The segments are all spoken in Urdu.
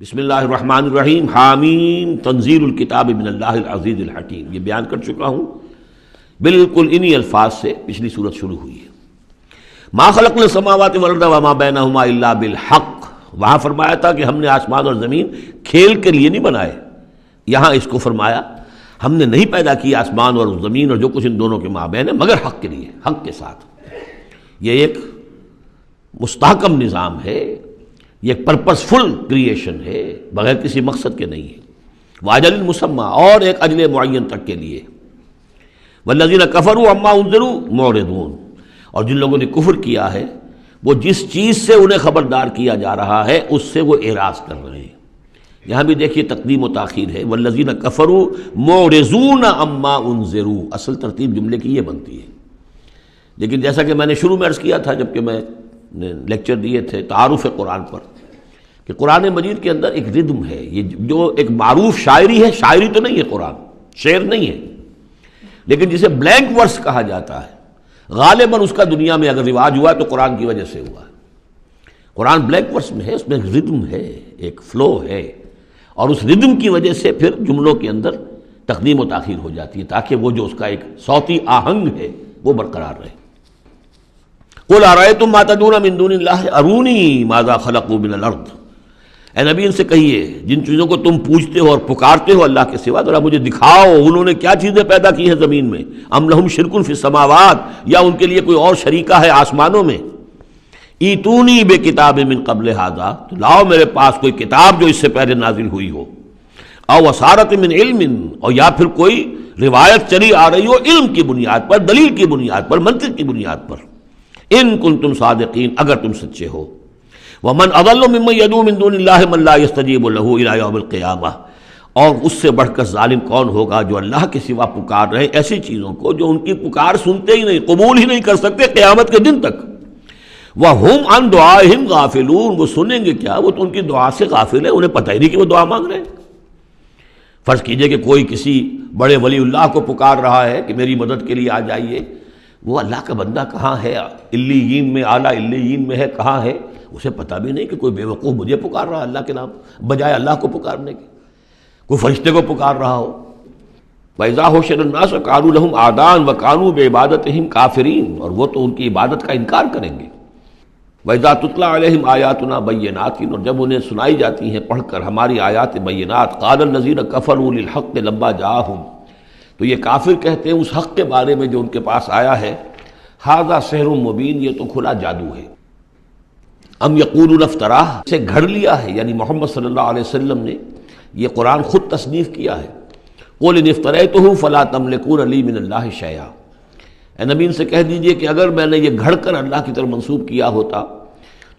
بسم اللہ الرحمن الرحیم حامیم تنزیل الکتاب من اللہ العزیز الحکیم. یہ بیان کر چکا ہوں بالکل انہی الفاظ سے پچھلی صورت شروع ہوئی ہے. ما خلقنا السماوات والارض وما بینہما الا بالحق. وہاں فرمایا تھا کہ ہم نے آسمان اور زمین کھیل کے لیے نہیں بنائے. یہاں اس کو فرمایا ہم نے نہیں پیدا کیا آسمان اور زمین اور جو کچھ ان دونوں کے مابین ہے مگر حق کے لیے، حق کے ساتھ. یہ ایک مستحکم نظام ہے، یہ ایک پرپسفل کریشن ہے، بغیر کسی مقصد کے نہیں ہے. واجل مسمى، اور ایک اجل معین تک کے لیے. والذین کفروا عما انذروا معرضون، اور جن لوگوں نے کفر کیا ہے وہ جس چیز سے انہیں خبردار کیا جا رہا ہے اس سے وہ اعراض کر رہے ہیں. یہاں بھی دیکھیے تقدیم و تاخیر ہے. والذین کفروا معرضون عما انذروا، اصل ترتیب جملے کی یہ بنتی ہے. لیکن جیسا کہ میں نے شروع میں عرض کیا تھا جبکہ میں نے لیکچر دیے تھے تعارف قرآن پر، کہ قرآن مجید کے اندر ایک ردم ہے. یہ جو ایک معروف شاعری ہے، شاعری تو نہیں ہے، قرآن شعر نہیں ہے، لیکن جسے بلینک ورس کہا جاتا ہے غالباً اس کا دنیا میں اگر رواج ہوا تو قرآن کی وجہ سے ہوا ہے. قرآن بلینک ورس میں ہے، اس میں ایک ردم ہے، ایک فلو ہے، اور اس ردم کی وجہ سے پھر جملوں کے اندر تقدیم و تاخیر ہو جاتی ہے تاکہ وہ جو اس کا ایک صوتی آہنگ ہے وہ برقرار رہے. قل ارأیتم ما تدعون من دون اللہ ارونی ماذا خلقوا من الارض. اے نبی ان سے کہیے جن چیزوں کو تم پوچھتے ہو اور پکارتے ہو اللہ کے سوا، ذرا مجھے دکھاؤ انہوں نے کیا چیزیں پیدا کی ہیں زمین میں. ام لہم شرک فی السماوات، یا ان کے لیے کوئی اور شریکہ ہے آسمانوں میں. ایتونی بے کتاب من قبل ھذا، تو لاؤ میرے پاس کوئی کتاب جو اس سے پہلے نازل ہوئی ہو. او اثارۃ من علم، اور یا پھر کوئی روایت چلی آ رہی ہو علم کی بنیاد پر، دلیل کی بنیاد پر، منطق کی بنیاد پر. ان کنتم صادقین، اگر تم سچے ہو. ومن اضل ممن يدعو من دون اللہ من لا يستجیب له الى یوم القیامہ، اور اس سے بڑھ کر ظالم کون ہوگا جو اللہ کے سوا پکار رہے ایسی چیزوں کو جو ان کی پکار سنتے ہی نہیں، قبول ہی نہیں کر سکتے قیامت کے دن تک. وَهُمْ عَنْ دُعَائِهِمْ غَافِلُونَ، وہ سنیں گے کیا، وہ تو ان کی دعا سے غافل ہے، انہیں پتہ ہی نہیں کہ وہ دعا مانگ رہے ہیں. فرض کیجئے کہ کوئی کسی بڑے ولی اللہ کو پکار رہا ہے کہ میری مدد کے لیے آ جائیے. وہ اللہ کا بندہ کہاں ہے، علیین میں، اعلیٰ علیین میں ہے، کہاں ہے، اسے پتہ بھی نہیں کہ کوئی بے وقوف مجھے پکار رہا ہے اللہ کے نام بجائے اللہ کو پکارنے کے، کوئی فرشتے کو پکار رہا ہو. وَإِذَا حُشِرَ النَّاسُ كَانُوا لَهُمْ أَعْدَاءً وَكَانُوا بِعِبَادَتِهِمْ كَافِرِينَ، اور وہ تو ان کی عبادت کا انکار کریں گے. وَإِذَا تُتْلَىٰ عَلَيْهِمْ آيَاتُنَا بَيِّنَاتٍ، اور جب انہیں سنائی جاتی ہیں پڑھ کر ہماری آیات بینات، قَالَ الَّذِينَ كَفَرُوا لِلْحَقِّ لَمَّا جَاءَهُمْ، تو یہ کافر کہتے ہیں اس حق کے بارے میں جو ان کے پاس آیا ہے، ھذا سحر مبین، یہ تو کھلا جادو ہے. ام یقولون افتراہ، سے گھڑ لیا ہے، یعنی محمد صلی اللہ علیہ وسلم نے یہ قرآن خود تصنیف کیا ہے. قل ان افتریتہ فلا تملکون لی من اللہ شیئا، اے نبی ان سے کہہ دیجئے کہ اگر میں نے یہ گھڑ کر اللہ کی طرف منسوب کیا ہوتا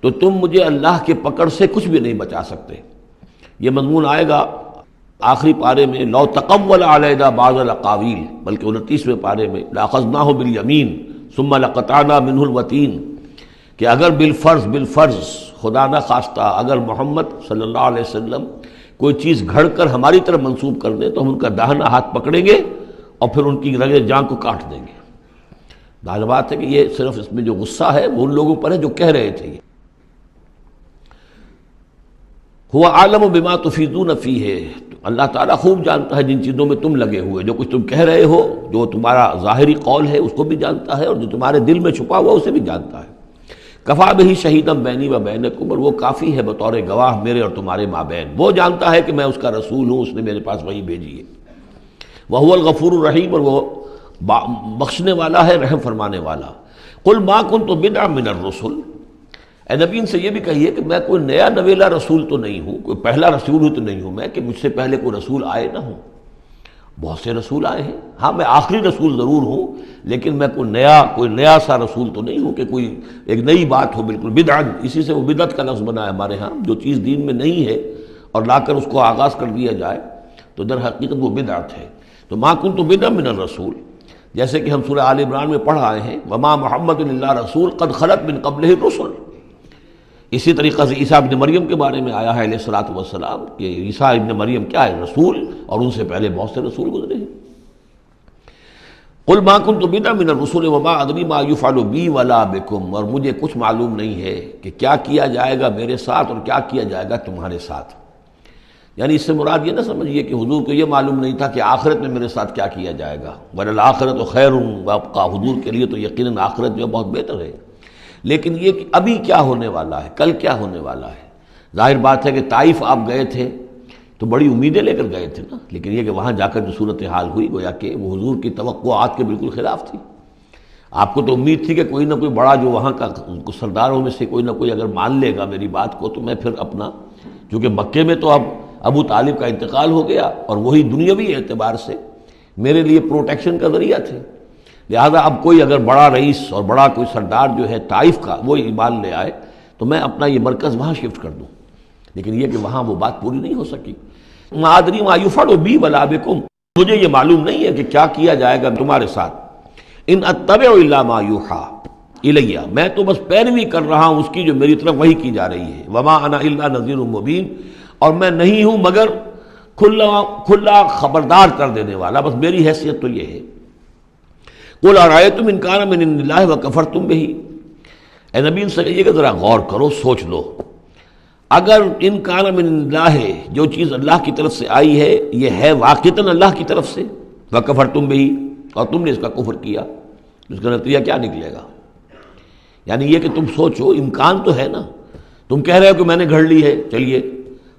تو تم مجھے اللہ کے پکڑ سے کچھ بھی نہیں بچا سکتے. یہ مضمون آئے گا آخری پارے میں، لو تقول علینا بعض الاقاویل، بلکہ 29ویں پارے میں، لاخذناہ بالیمین ثم لقطعنا منہ الوتین، کہ اگر بالفرض خدا نہ خواستہ اگر محمد صلی اللہ علیہ وسلم کوئی چیز گھڑ کر ہماری طرف منسوب کر دیں تو ہم ان کا داہنا ہاتھ پکڑیں گے اور پھر ان کی رگے جان کو کاٹ دیں گے. ظاہر بات ہے کہ یہ صرف اس میں جو غصہ ہے وہ ان لوگوں پر ہے جو کہہ رہے تھے. هو عالم بما تفیضون فیہ، اللہ تعالیٰ خوب جانتا ہے جن چیزوں میں تم لگے ہوئے، جو کچھ تم کہہ رہے ہو، جو تمہارا ظاہری قول ہے اس کو بھی جانتا ہے، اور جو تمہارے دل میں چھپا ہوا اسے بھی جانتا ہے. کفا بہ شہیدا بینی و بینکم، اور وہ کافی ہے بطور گواہ میرے اور تمہارے مابین. وہ جانتا ہے کہ میں اس کا رسول ہوں، اس نے میرے پاس وحی بھیجی ہے. وہو الغفور الرحیم، اور وہ بخشنے والا ہے، رحم فرمانے والا. قل ما کنت بدعا من الرسل، اے نبی ان سے یہ بھی کہیے کہ میں کوئی نیا نویلا رسول تو نہیں ہوں، کوئی پہلا رسول ہوں تو نہیں ہوں میں کہ مجھ سے پہلے کوئی رسول آئے نہ ہوں. بہت سے رسول آئے ہیں، ہاں میں آخری رسول ضرور ہوں، لیکن میں کوئی نیا سا رسول تو نہیں ہوں کہ کوئی ایک نئی بات ہو. بالکل بدعت، اسی سے وہ بدعت کا لفظ بنا ہے ہمارے ہاں. جو چیز دین میں نہیں ہے اور لا کر اس کو آغاز کر دیا جائے تو در حقیقت وہ بدعت ہے. تو ما کنت بدعا من الرسول، جیسے کہ ہم سورہ آل عمران میں پڑھ آئے ہیں، وما محمد الا رسول قد خلت من قبلہ الرسل. اسی طریقہ سے عیسیٰ ابن مریم کے بارے میں آیا ہے علیہ الصلوۃ والسلام کہ عیسیٰ ابن مریم کیا ہے، رسول، اور ان سے پہلے بہت سے رسول گزرے ہیں. قل ما کنت بدعا من الرسل وما ادری ما یفعل بی ولا بکم، اور مجھے کچھ معلوم نہیں ہے کہ کیا کیا جائے گا میرے ساتھ اور کیا کیا جائے گا تمہارے ساتھ. یعنی اس سے مراد یہ نہ سمجھیے کہ حضور کو یہ معلوم نہیں تھا کہ آخرت میں میرے ساتھ کیا کیا جائے گا، وَلَلْآخِرَةُ خَيْرٌ وَأَبْقَىٰ، حضور کے لیے تو یقیناً آخرت جو ہے بہت بہتر ہے، لیکن یہ کہ ابھی کیا ہونے والا ہے، کل کیا ہونے والا ہے۔ ظاہر بات ہے کہ طائف آپ گئے تھے تو بڑی امیدیں لے کر گئے تھے نا، لیکن یہ کہ وہاں جا کر جو صورتحال ہوئی گویا کہ وہ حضور کی توقعات کے بالکل خلاف تھی۔ آپ کو تو امید تھی کہ کوئی نہ کوئی بڑا جو وہاں کا سرداروں میں سے کوئی نہ کوئی اگر مان لے گا میری بات کو تو میں پھر اپنا، چونکہ مکے میں تو اب ابو طالب کا انتقال ہو گیا اور وہی دنیاوی اعتبار سے میرے لیے پروٹیکشن کا ذریعہ تھے، لہذا اب کوئی اگر بڑا رئیس اور بڑا کوئی سردار جو ہے طائف کا وہ ایمان لے آئے تو میں اپنا یہ مرکز وہاں شفٹ کر دوں، لیکن یہ کہ وہاں وہ بات پوری نہیں ہو سکی۔ ما ادری ما یفعل بی ولا بکم، مجھے یہ معلوم نہیں ہے کہ کیا کیا جائے گا تمہارے ساتھ۔ ان اتبع الا ما یوحی الی، میں تو بس پیروی کر رہا ہوں اس کی جو میری طرف وحی کی جا رہی ہے۔ وما انا الا نذیر مبین، اور میں نہیں ہوں مگر کھلا خبردار کر دینے والا، بس میری حیثیت تو یہ ہے۔ قل ارأیتم ان کان من عند اللہ وکفرتم بہ، اے نبی ان سے کہیے کہ ذرا غور کرو، سوچ لو، اگر ان کان من عند اللہ، جو چیز اللہ کی طرف سے آئی ہے یہ ہے واقعتاً اللہ کی طرف سے، وکفرتم بہ، اور تم نے اس کا کفر کیا، اس کا نتیجہ کیا نکلے گا؟ یعنی یہ کہ تم سوچو، امکان تو ہے نا، تم کہہ رہے ہو کہ میں نے گھڑ لی ہے، چلیے،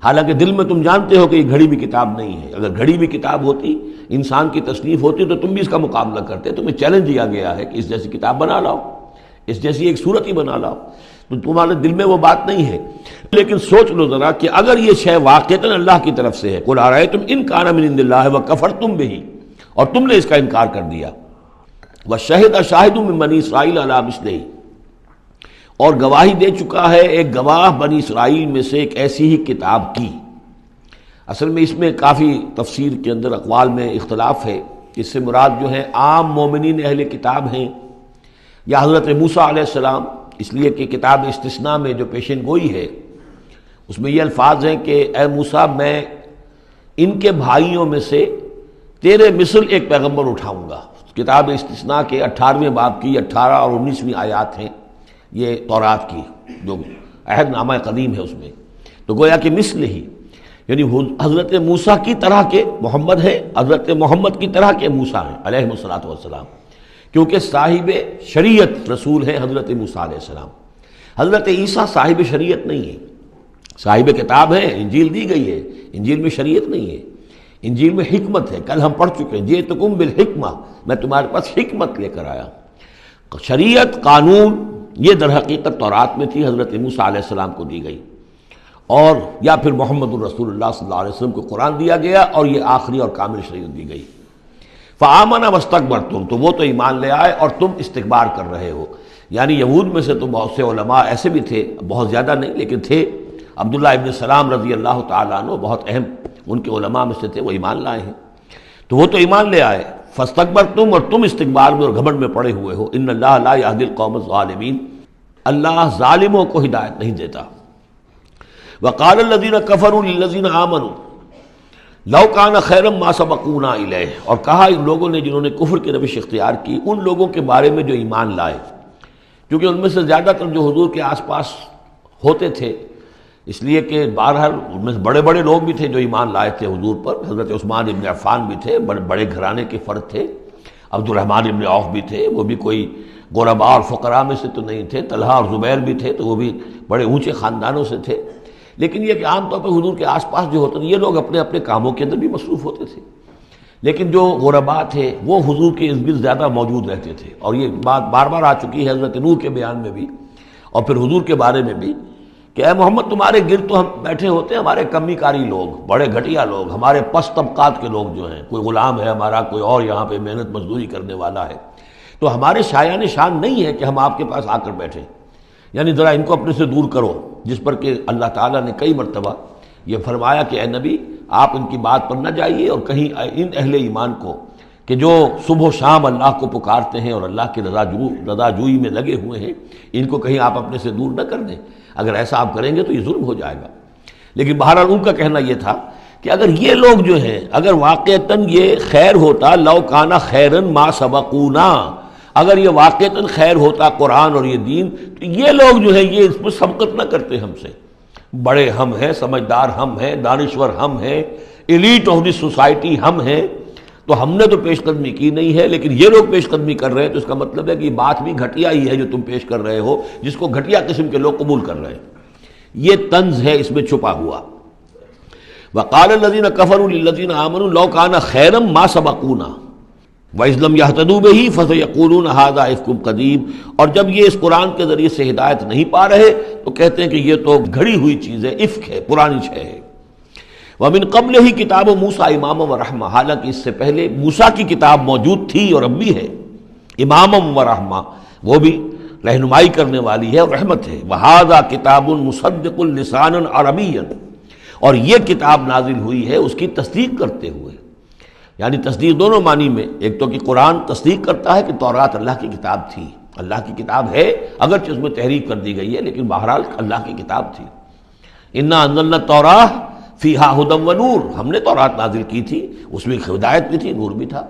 حالانکہ دل میں تم جانتے ہو کہ یہ گھڑی بھی کتاب نہیں ہے، اگر گھڑی بھی کتاب ہوتی، انسان کی تصنیف ہوتی تو تم بھی اس کا مقابلہ کرتے، تمہیں چیلنج دیا گیا ہے کہ اس جیسی کتاب بنا لاؤ، اس جیسی ایک صورت ہی بنا لاؤ، تو تمہارے دل میں وہ بات نہیں ہے، لیکن سوچ لو ذرا کہ اگر یہ شے واقعتاً اللہ کی طرف سے ہے، قل ارأیتم ان کان من عند اللہ وکفرتم بہ، اور تم نے اس کا انکار کر دیا، وشہد شاہد من بنی اسرائیل علی مثلہ، اور گواہی دے چکا ہے ایک گواہ بنی اسرائیل میں سے ایک ایسی ہی کتاب کی۔ اصل میں اس میں کافی تفسیر کے اندر اقوال میں اختلاف ہے، اس سے مراد جو ہے عام مومنین اہل کتاب ہیں یا حضرت موسیٰ علیہ السلام، اس لیے کہ کتاب استثناء میں جو پیشن گوئی ہے اس میں یہ الفاظ ہیں کہ اے موسیٰ میں ان کے بھائیوں میں سے تیرے مثل ایک پیغمبر اٹھاؤں گا۔ کتاب استثناء کے 18ویں باب کی 18 اور 19ویں آیات ہیں یہ تورات کی، جو عہد نامہ قدیم ہے اس میں، تو گویا کہ مثل ہی، یعنی حضرت موسیٰ کی طرح کے محمد ہے، حضرت محمد کی طرح کے موسیٰ ہیں علیہ الصلوۃ والسلام، کیونکہ صاحب شریعت رسول ہے حضرت موسیٰ علیہ السلام۔ حضرت عیسیٰ صاحب شریعت نہیں ہے، صاحب کتاب ہے، انجیل دی گئی ہے، انجیل میں شریعت نہیں ہے، انجیل میں حکمت ہے، کل ہم پڑھ چکے ہیں جئتکم بالحکمہ، میں تمہارے پاس حکمت لے کر آیا۔ شریعت، قانون، یہ در حقیقت تورات میں تھی، حضرت موسیٰ علیہ السلام کو دی گئی، اور یا پھر محمد الرسول اللہ صلی اللہ علیہ وسلم کو قرآن دیا گیا اور یہ آخری اور کامل شریعت دی گئی۔ فآمنوا واستکبرتم، تو وہ تو ایمان لے آئے اور تم استکبار کر رہے ہو۔ یعنی یہود میں سے تو بہت سے علماء ایسے بھی تھے، بہت زیادہ نہیں لیکن تھے، عبداللہ ابن سلام رضی اللہ تعالیٰ عنہ بہت اہم ان کے علماء میں سے تھے، وہ ایمان لائے ہیں، تو وہ تو ایمان لے آئے۔ فاستکبرتم، اور تم استکبار میں اور گھمنڈ میں پڑے ہوئے ہو۔ ان اللہ لا یہدی القوم الظالمین، اللہ ظالموں کو ہدایت نہیں دیتا۔ وقال الذین کفروا للذین آمنوا لو کان خیرا ما سبقونا الیہ، اور کہا ان لوگوں نے جنہوں نے کفر کی روش اختیار کی ان لوگوں کے بارے میں جو ایمان لائے، کیونکہ ان میں سے زیادہ تر جو حضور کے آس پاس ہوتے تھے، اس لیے کہ بہرحال ان میں بڑے بڑے لوگ بھی تھے جو ایمان لائے تھے حضور پر، حضرت عثمان ابن عفان بھی تھے، بڑے گھرانے کے فرد تھے، عبد الرحمن ابن عوف بھی تھے، وہ بھی کوئی غرباء اور فقراء میں سے تو نہیں تھے، طلحہ اور زبیر بھی تھے تو وہ بھی بڑے اونچے خاندانوں سے تھے، لیکن یہ کہ عام طور پر حضور کے آس پاس جو ہوتے تھے یہ لوگ اپنے اپنے کاموں کے اندر بھی مصروف ہوتے تھے، لیکن جو غرباء تھے وہ حضور کے ارد گرد زیادہ موجود رہتے تھے، اور یہ بات بار بار آ چکی ہے حضرت نوح کے بیان میں بھی اور پھر حضور کے بارے میں بھی کہ اے محمد تمہارے گرد تو ہم بیٹھے ہوتے ہیں ہمارے کمی کاری لوگ، بڑے گھٹیا لوگ، ہمارے پست طبقات کے لوگ جو ہیں، کوئی غلام ہے ہمارا، کوئی اور یہاں پہ محنت مزدوری کرنے والا ہے، تو ہمارے شایان شان نہیں ہے کہ ہم آپ کے پاس آ کر بیٹھیں، یعنی ذرا ان کو اپنے سے دور کرو، جس پر کہ اللہ تعالیٰ نے کئی مرتبہ یہ فرمایا کہ اے نبی آپ ان کی بات پر نہ جائیے، اور کہیں ان اہل ایمان کو کہ جو صبح و شام اللہ کو پکارتے ہیں اور اللہ کی رضا جوئی میں لگے ہوئے ہیں، ان کو کہیں آپ اپنے سے دور نہ کر دیں، اگر ایسا آپ کریں گے تو یہ ظلم ہو جائے گا۔ لیکن بہرحال ان کا کہنا یہ تھا کہ اگر یہ لوگ جو ہیں اگر واقعتاً یہ خیر ہوتا، لو کانا خیرن ما سبقونا، اگر یہ واقعتاً خیر ہوتا قرآن اور یہ دین، تو یہ لوگ جو ہے یہ اس پر سبقت نہ کرتے ہم سے، بڑے ہم ہیں، سمجھدار ہم ہیں، دانشور ہم ہیں، ایلیٹ آف دی سوسائٹی ہم ہیں، تو ہم نے تو پیش قدمی کی نہیں ہے، لیکن یہ لوگ پیش قدمی کر رہے ہیں، تو اس کا مطلب ہے کہ یہ بات بھی گھٹیا ہی ہے جو تم پیش کر رہے ہو، جس کو گھٹیا قسم کے لوگ قبول کر رہے ہیں۔ یہ طنز ہے اس میں چھپا ہوا۔ وقال الذين كفروا للذين آمنوا لو كان خيرا ما سبقونا وإذ لم يهتدوا به فسيقولون هذا إفك قديم، اور جب یہ اس قرآن کے ذریعے سے ہدایت نہیں پا رہے تو کہتے ہیں کہ یہ تو گھڑی ہوئی چیز ہے، افک ہے، پرانی شے ہے۔ ومن قبلہ کتاب موسیٰ اماما ورحمہ، حالانکہ اس سے پہلے موسیٰ کی کتاب موجود تھی اور اب بھی ہے، اماما ورحمہ، وہ بھی رہنمائی کرنے والی ہے اور رحمت ہے۔ وہذا کتاب مصدق لسانا عربیا، اور یہ کتاب نازل ہوئی ہے اس کی تصدیق کرتے ہوئے، یعنی تصدیق دونوں معنی میں، ایک تو کہ قرآن تصدیق کرتا ہے کہ تورات اللہ کی کتاب تھی، اللہ کی کتاب ہے، اگرچہ اس میں تحریف کر دی گئی ہے لیکن بہرحال اللہ کی کتاب تھی۔ انا انزلنا التوراۃ فیہا ھدی ونور، ہم نے تورات نازل کی تھی، اس میں ہدایت بھی تھی، نور بھی تھا۔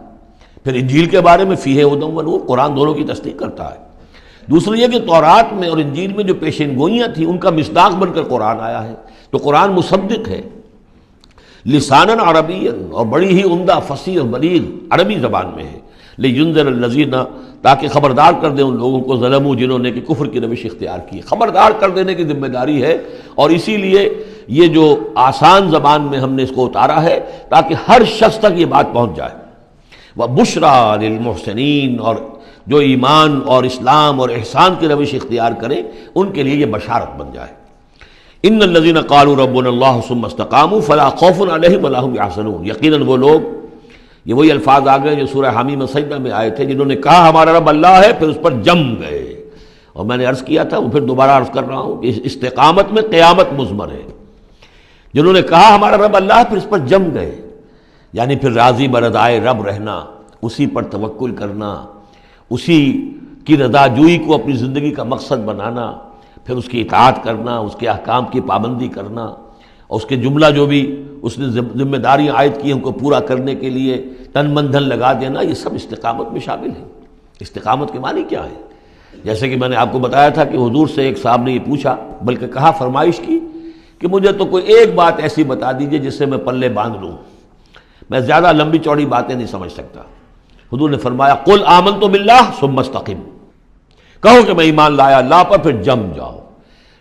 پھر انجیل کے بارے میں فیہ ھدی ونور، قرآن دونوں کی تصدیق کرتا ہے۔ دوسری یہ کہ تورات میں اور انجیل میں جو پیشین گوئیاں تھیں ان کا مصداق بن کر قرآن آیا ہے، تو قرآن مصدق ہے لساناً عربیاً، اور بڑی ہی عمدہ فصیح اور بلیغ عربی زبان میں ہے، لینذر الذین، تاکہ خبردار کر دیں ان لوگوں کو ظلموا جنہوں نے کہ کفر کی روش اختیار کی، خبردار کر دینے کی ذمہ داری ہے، اور اسی لیے یہ جو آسان زبان میں ہم نے اس کو اتارا ہے تاکہ ہر شخص تک یہ بات پہنچ جائے۔ وَبُشْرَىٰ لِلْمُحْسِنِينَ، اور جو ایمان اور اسلام اور احسان کی روش اختیار کریں ان کے لیے یہ بشارت بن جائے۔ ان الذين قالوا ربنا الله ثم استقاموا فلا خوف عليهم ولا هم يحزنون، یقیناً وہ لوگ، یہ وہی الفاظ آ گئے جو سورہ حمیم سجدہ میں آئے تھے، جنہوں نے کہا ہمارا رب اللہ ہے پھر اس پر جم گئے، اور میں نے عرض کیا تھا، وہ پھر دوبارہ عرض کر رہا ہوں کہ استقامت میں قیامت مضمر ہے۔ جنہوں نے کہا ہمارا رب اللہ ہے پھر اس پر جم گئے، یعنی پھر راضی برضائے رب رہنا، اسی پر توکل کرنا، اسی کی رضا جوئی کو اپنی زندگی کا مقصد بنانا، پھر اس کی اطاعت کرنا، اس کے احکام کی پابندی کرنا، اور اس کے جملہ جو بھی اس نے ذمہ داریاں عائد کی ہیں ان کو پورا کرنے کے لیے تن من دھن لگا دینا، یہ سب استقامت میں شامل ہے۔ استقامت کے معنی کیا ہے؟ جیسے کہ میں نے آپ کو بتایا تھا کہ حضور سے ایک صاحب نے یہ پوچھا، بلکہ کہا، فرمائش کی کہ مجھے تو کوئی ایک بات ایسی بتا دیجئے جس سے میں پلے باندھ لوں، میں زیادہ لمبی چوڑی باتیں نہیں سمجھ سکتا۔ حضور نے فرمایا، قل آمنت باللہ ثم استقم، کہو کہ میں ایمان لایا اللہ پر، پھر جم جاؤ،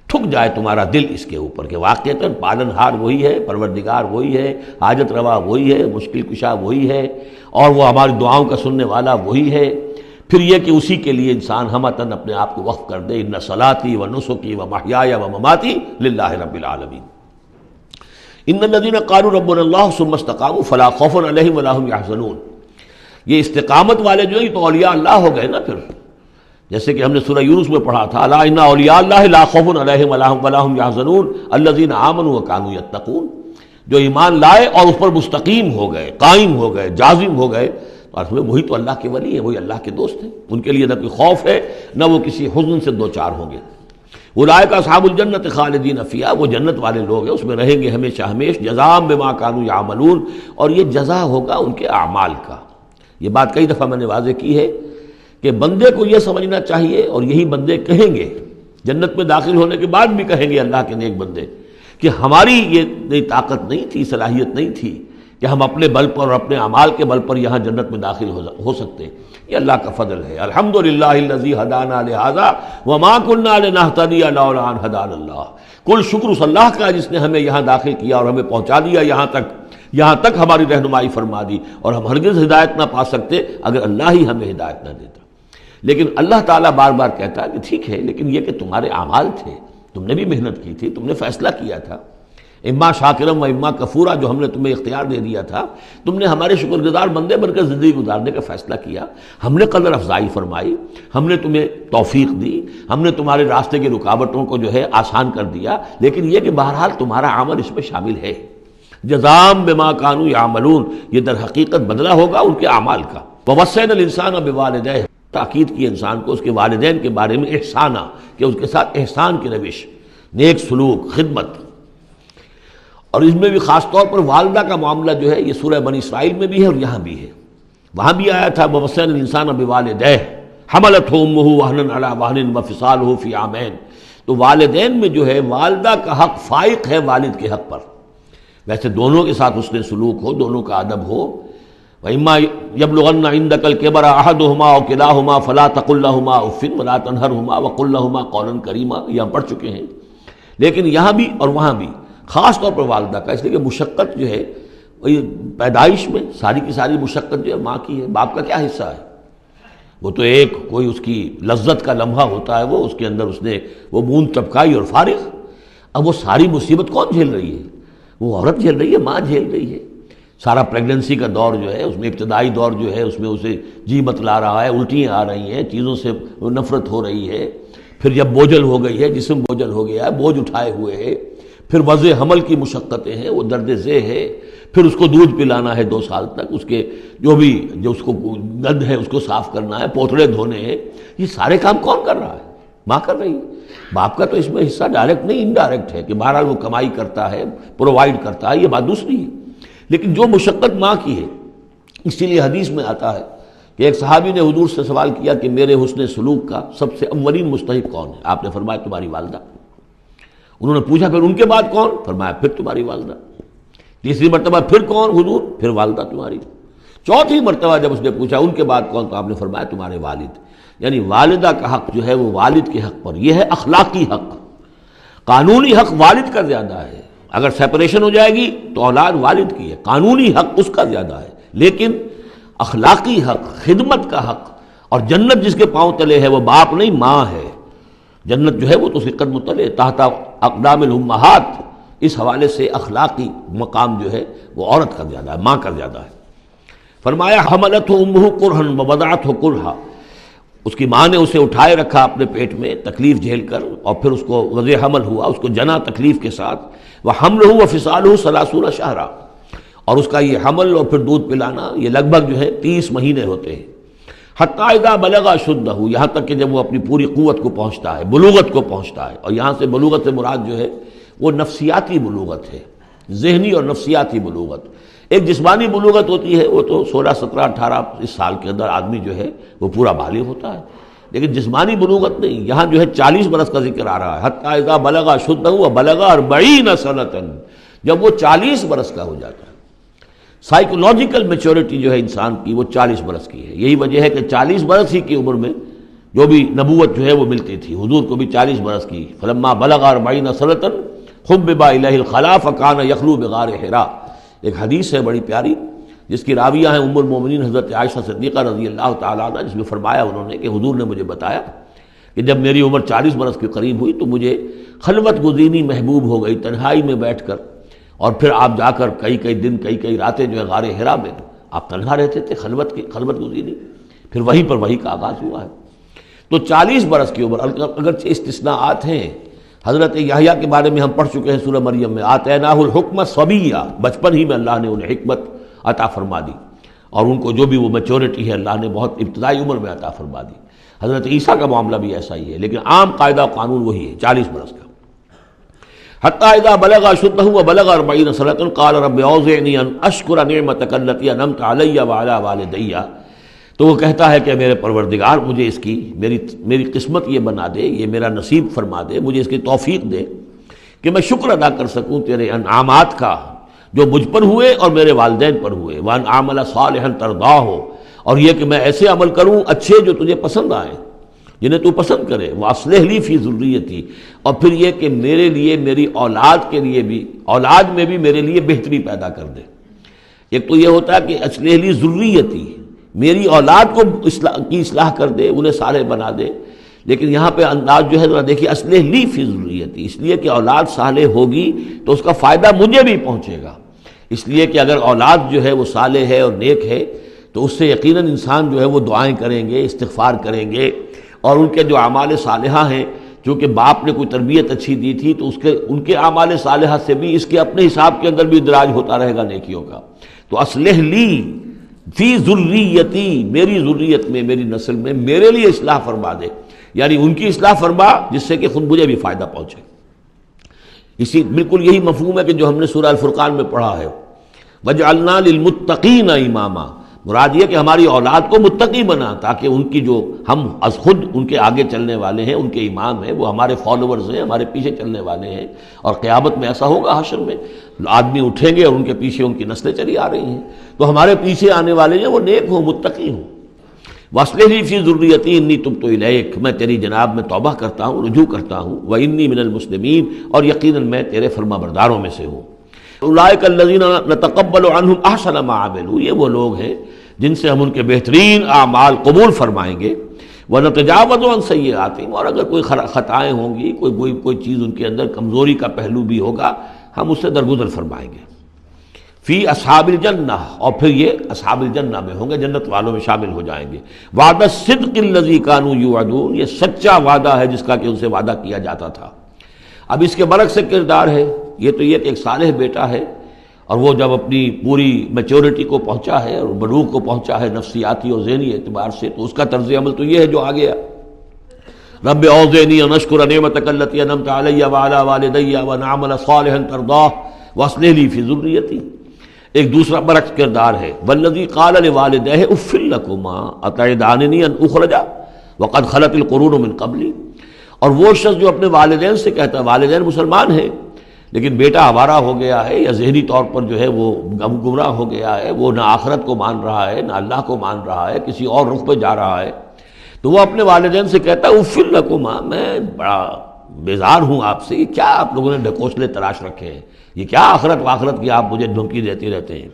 ٹھک جائے تمہارا دل اس کے اوپر کہ واقعتاً پالن ہار وہی ہے، پروردگار وہی ہے، حاجت روا وہی ہے، مشکل کشا وہی ہے، اور وہ ہماری دعاؤں کا سننے والا وہی ہے۔ پھر یہ کہ اسی کے لیے انسان ہمتاً اپنے آپ کو وقف کر دے، ان صلاتی و نسکی و محیای و مماتی للہ رب العالمین۔ ان الذین قالوا ربنا اللہ ثم استقاموا فلا خوف علیہم ولا هم يحزنون، یہ استقامت والے جو ہیں یہ تو اولیاء اللہ ہو گئے نا۔ پھر جیسے کہ ہم نے سورہ یونس میں پڑھا تھا، الا ان اولیاء اللہ لا خوف علیہم ولا هم يحزنون الذین آمنوا وكانوا يتقون، جو ایمان لائے اور اس پر مستقیم ہو گئے، قائم ہو گئے، جازم ہو گئے، تو وہی تو اللہ کے ولی ہیں، وہی اللہ کے دوست ہیں، ان کے لیے نہ کوئی خوف ہے نہ وہ کسی حزن سے دوچار ہوں گے۔ اولئک اصحاب الجنت خالدین فیہا، وہ جنت والے لوگ ہیں، اس میں رہیں گے ہمیشہ ہمیش، جزاء بما كانوا يعملون، اور یہ جزا ہوگا ان کے اعمال کا۔ یہ بات کئی دفعہ میں نے واضح کی ہے کہ بندے کو یہ سمجھنا چاہیے، اور یہی بندے کہیں گے جنت میں داخل ہونے کے بعد بھی کہیں گے اللہ کے نیک بندے، کہ ہماری یہ طاقت نہیں تھی، صلاحیت نہیں تھی کہ ہم اپنے بل پر اور اپنے اعمال کے بل پر یہاں جنت میں داخل ہو سکتے، یہ اللہ کا فضل ہے۔ الحمدللہ الذی ہدانا لہذا وما كنا لنہتدی لولا ان ہدانا اللہ، کل شکر اس اللہ کا جس نے ہمیں یہاں داخل کیا اور ہمیں پہنچا دیا یہاں تک ہماری رہنمائی فرما دی، اور ہم ہرگز ہدایت نہ پا سکتے اگر اللہ ہی ہمیں ہدایت نہ دیتا۔ لیکن اللہ تعالیٰ بار بار کہتا ہے کہ ٹھیک ہے، لیکن یہ کہ تمہارے اعمال تھے، تم نے بھی محنت کی تھی، تم نے فیصلہ کیا تھا، اما شاکرم و اما کفورا، جو ہم نے تمہیں اختیار دے دیا تھا، تم نے ہمارے شکر گزار بندے بن کر زندگی گزارنے کا فیصلہ کیا، ہم نے قدر افزائی فرمائی، ہم نے تمہیں توفیق دی، ہم نے تمہارے راستے کی رکاوٹوں کو جو ہے آسان کر دیا، لیکن یہ کہ بہرحال تمہارا عمل اس میں شامل ہے۔ جزام بما كانوا يعملون، یہ در حقیقت بدلہ ہوگا ان کے اعمال کا۔ ووصینا الانسان بوالدیہ، تاکید کی انسان کو اس کے والدین کے بارے میں احسانہ، کہ اس کے ساتھ احسان کی روش، نیک سلوک، خدمت، اور اس میں بھی خاص طور پر والدہ کا معاملہ جو ہے یہ سورہ بنی اسرائیل میں بھی ہے اور یہاں بھی ہے۔ وہاں بھی آیا تھا ووصینا الانسان بوالدیہ حملتہ امہ وہنا علی وہن وفصالہ فی عامین، تو والدین میں جو ہے والدہ کا حق فائق ہے والد کے حق پر، ویسے دونوں کے ساتھ اس نے سلوک ہو، دونوں کا ادب ہو۔ وَإِمَّا يَبْلُغَنَّ عِندَكَ الْكِبَرَ أَحَدُهُمَا أَوْ كِلَاهُمَا فَلَا تَقُل لَّهُمَا أُفٍّ وَلَا تَنْهَرْهُمَا وَقُل لَّهُمَا قَوْلًا كَرِيمًا، یہ ہم پڑھ چکے ہیں۔ لیکن یہاں بھی اور وہاں بھی خاص طور پر والدہ کا، اس لیے کہ مشقت جو ہے وہی پیدائش میں ساری کی ساری مشقت جو ہے ماں کی ہے، باپ کا کیا حصہ ہے؟ وہ تو ایک کوئی اس کی لذت کا لمحہ ہوتا ہے، وہ اس کے اندر اس نے وہ بوند ٹپکائی اور فارغ۔ اب وہ ساری مصیبت کون جھیل رہی ہے؟ وہ عورت جھیل رہی ہے، ماں جھیل رہی ہے۔ سارا پریگننسی کا دور جو ہے اس میں ابتدائی دور جو ہے اس میں اسے جی بتلا رہا ہے، الٹیاں آ رہی ہیں، چیزوں سے نفرت ہو رہی ہے، پھر جب بوجھل ہو گئی ہے، جسم بوجھل ہو گیا ہے، بوجھ اٹھائے ہوئے ہے، پھر وضع حمل کی مشقتیں ہیں، وہ درد ذہ ہے، پھر اس کو دودھ پلانا ہے 2 سال تک، اس کے جو اس کو گند ہے اس کو صاف کرنا ہے، پوتڑے دھونے ہیں، یہ سارے کام کون کر رہا ہے؟ ماں کر رہی ہے۔ باپ کا تو اس میں حصہ ڈائریکٹ نہیں، انڈائریکٹ ہے کہ بہرحال وہ کمائی کرتا ہے، پرووائڈ کرتا ہے، یہ بات دوسری ہے، لیکن جو مشقت ماں کی ہے۔ اسی لیے حدیث میں آتا ہے کہ ایک صحابی نے حضور سے سوال کیا کہ میرے حسن سلوک کا سب سے اولین مستحق کون ہے؟ آپ نے فرمایا تمہاری والدہ۔ انہوں نے پوچھا پھر ان کے بعد کون؟ فرمایا پھر تمہاری والدہ۔ تیسری مرتبہ پھر کون؟ حضور پھر والدہ تمہاری۔ چوتھی مرتبہ جب اس نے پوچھا ان کے بعد کون، تو آپ نے فرمایا تمہارے والد۔ یعنی والدہ کا حق جو ہے وہ والد کے حق پر، یہ ہے اخلاقی حق۔ قانونی حق والد کا زیادہ ہے، اگر سیپریشن ہو جائے گی تو اولاد والد کی ہے، قانونی حق اس کا زیادہ ہے، لیکن اخلاقی حق، خدمت کا حق اور جنت جس کے پاؤں تلے ہے وہ باپ نہیں ماں ہے۔ جنت جو ہے وہ تو اس کے قدم تلے تحت اقدام الامہات، اس حوالے سے اخلاقی مقام جو ہے وہ عورت کا زیادہ ہے، ماں کا زیادہ ہے۔ فرمایا حملتہ امہ کرہا ووضعتہ کرہا، اس کی ماں نے اسے اٹھائے رکھا اپنے پیٹ میں تکلیف جھیل کر، اور پھر اس کو وضع حمل ہوا، اس کو جنا تکلیف کے ساتھ، وحملہ وفصالہ 30 شہرا، اور اس کا یہ حمل اور پھر دودھ پلانا یہ لگ بھگ جو ہے 30 مہینے ہوتے ہیں۔ حتیٰ اذا بلغ اشدہ، یہاں تک کہ جب وہ اپنی پوری قوت کو پہنچتا ہے، بلوغت کو پہنچتا ہے، اور یہاں سے بلوغت سے مراد جو ہے وہ نفسیاتی بلوغت ہے، ذہنی اور نفسیاتی بلوغت۔ ایک جسمانی بلوغت ہوتی ہے، وہ تو 16 17 18 اس سال کے اندر آدمی جو ہے وہ پورا بالغ ہوتا ہے، لیکن جسمانی بلوغت نہیں، یہاں جو ہے 40 برس کا ذکر آ رہا ہے۔ حتیٰ اذا بلغ اشدہ وبلغ 40 سنۃ، جب وہ 40 برس کا ہو جاتا ہے۔ سائیکولوجیکل میچورٹی جو ہے انسان کی وہ 40 برس کی ہے، یہی وجہ ہے کہ 40 برس ہی کی عمر میں جو بھی نبوت جو ہے وہ ملتی تھی، حضور کو بھی 40 برس کی۔ فلما بلغ 40 سنۃ حبب الیہ الخلاء فکان یخلو بغار حراء، ایک حدیث ہے بڑی پیاری جس کی راویہ ہیں ام المومنین حضرت عائشہ صدیقہ رضی اللہ تعالیٰ عنہ، جس میں فرمایا انہوں نے کہ حضور نے مجھے بتایا کہ جب میری عمر 40 برس کے قریب ہوئی تو مجھے خلوت گزینی محبوب ہو گئی، تنہائی میں بیٹھ کر، اور پھر آپ جا کر کئی دن کئی راتیں جو ہے غار حرا میں آپ تنہا رہتے تھے، خلوت گزینی، پھر وہیں پر وہی کا آغاز ہوا ہے۔ تو 40 برس کی عمر، اگرچہ استثناءات ہیں، حضرت یحییٰ کے بارے میں ہم پڑھ چکے ہیں سورہ مریم میں، آتیناہ الحکم صبیہ، بچپن ہی میں اللہ نے انہیں حکمت عطا فرما دی، اور ان کو جو بھی وہ میچورٹی ہے اللہ نے بہت ابتدائی عمر میں عطا فرما دی۔ حضرت عیسیٰ کا معاملہ بھی ایسا ہی ہے، لیکن عام قاعدہ و قانون وہی ہے 40 برس کا۔ حتیٰ اذا بلغ اشدہ وبلغ 40 سنۃ قال رب اوزعنی ان اشکر نعمتک التی انعمت علی وعلی والدی، تو وہ کہتا ہے کہ میرے پروردگار مجھے اس کی میری قسمت یہ بنا دے، یہ میرا نصیب فرما دے، مجھے اس کی توفیق دے کہ میں شکر ادا کر سکوں تیرے انعامات کا جو مجھ پر ہوئے اور میرے والدین پر ہوئے، وان اعمل صالحا ترضاہ، اور یہ کہ میں ایسے عمل کروں اچھے جو تجھے پسند آئیں، جنہیں تو پسند کرے، واصلح لی فی ذریتی، اور پھر یہ کہ میرے لیے میری اولاد کے لیے بھی، اولاد میں بھی میرے لیے بہتری پیدا کر دے۔ ایک تو یہ ہوتا ہے کہ اصلح لی ذریتی، میری اولاد کو اصلاح کر دے، انہیں صالح بنا دے، لیکن یہاں پہ انداز جو ہے ذرا دیکھیے، اصلح لی فی ذریتی، اس لیے کہ اولاد صالح ہوگی تو اس کا فائدہ مجھے بھی پہنچے گا، اس لیے کہ اگر اولاد جو ہے وہ صالح ہے اور نیک ہے تو اس سے یقیناً انسان جو ہے وہ دعائیں کریں گے، استغفار کریں گے، اور ان کے جو اعمال صالحہ ہیں، چونکہ باپ نے کوئی تربیت اچھی دی تھی تو ان کے اعمال صالحہ سے بھی اس کے اپنے حساب کے اندر بھی ادراج ہوتا رہے گا نیکیوں کا۔ تو اصلح لی فی ذریتی، میری ذریت میں، میری نسل میں میرے لیے اصلاح فرما دے، یعنی ان کی اصلاح فرما جس سے کہ خود مجھے بھی فائدہ پہنچے۔ اسی بالکل یہی مفہوم ہے کہ جو ہم نے سورہ الفرقان میں پڑھا ہے، وَجْعَلْنَا لِلْمُتَّقِينَ إِمَامًا، مراد یہ کہ ہماری اولاد کو متقی بنا، تاکہ ان کی جو ہم از خود ان کے آگے چلنے والے ہیں، ان کے امام ہیں، وہ ہمارے فالوورز ہیں، ہمارے پیچھے چلنے والے ہیں، اور قیامت میں ایسا ہوگا حشر میں آدمی اٹھیں گے اور ان کے پیچھے ان کی نسلیں چلی آ رہی ہیں، تو ہمارے پیچھے آنے والے ہیں وہ نیک ہوں، متقی ہوں۔ وَأَصْلِحْ لِي فِي ذُرِّيَّتِي إِنِّي تُبْتُ إِلَيْكَ، میں تیری جناب میں توبہ کرتا ہوں، رجوع کرتا ہوں، وَإِنِّي مِنَ الْمُسْلِمِينَ، اور یقیناً میں تیرے فرما برداروں میں سے ہوں۔ أُولَٰئِكَ الَّذِينَ نَتَقَبَّلُ عَنْهُمْ أَحْسَنَ مَا عَمِلُوا، یہ وہ لوگ ہیں جن سے ہم ان کے بہترین اعمال قبول فرمائیں گے۔ وَنَتَجَاوَزُ عَنْ سَيِّئَاتِهِمْ، اور اگر کوئی خطائیں ہوں گی، کوئی چیز ان کے اندر کمزوری کا پہلو بھی ہوگا، ہم اس سے درگزر فرمائیں گے۔ فی اصحاب الجنہ، اور پھر یہ اصحاب الجنہ میں ہوں گے، جنت والوں میں شامل ہو جائیں گے۔ وعد الصدق الذی کانوا یوعدون، یہ سچا وعدہ ہے جس کا کہ ان سے وعدہ کیا جاتا تھا۔ اب اس کے برعکس کردار ہے، یہ تو یہ کہ ایک صالح بیٹا ہے، اور وہ جب اپنی پوری میچورٹی کو پہنچا ہے اور بلوغ کو پہنچا ہے نفسیاتی اور ذہنی اعتبار سے، تو اس کا طرز عمل تو یہ ہے جو آ گیا، رب اوزعنی ان اشکر نعمتک التی انعمت علی وعلی والدی وان اعمل صالحا ترضاہ واصلح لی فی ذریتی۔ ایک دوسرا برعکس کردار ہے، والذی قال لوالدیہ اف لکما اتعداننی ان اخرج وقد خلت القرون من قبلی، اور وہ شخص جو اپنے والدین سے کہتا ہے، والدین مسلمان ہیں لیکن بیٹا آوارہ ہو گیا ہے یا ذہنی طور پر جو ہے وہ گمراہ ہو گیا ہے، وہ نہ آخرت کو مان رہا ہے نہ اللہ کو مان رہا ہے، کسی اور رخ پہ جا رہا ہے، تو وہ اپنے والدین سے کہتا ہے اف لکما، میں بڑا بیزار ہوں آپ سے، یہ کیا آپ لوگوں نے ڈھکوسلے تراش رکھے ہیں، یہ کیا آخرت واخرت کی آپ مجھے دھمکی دیتے رہتے ہیں۔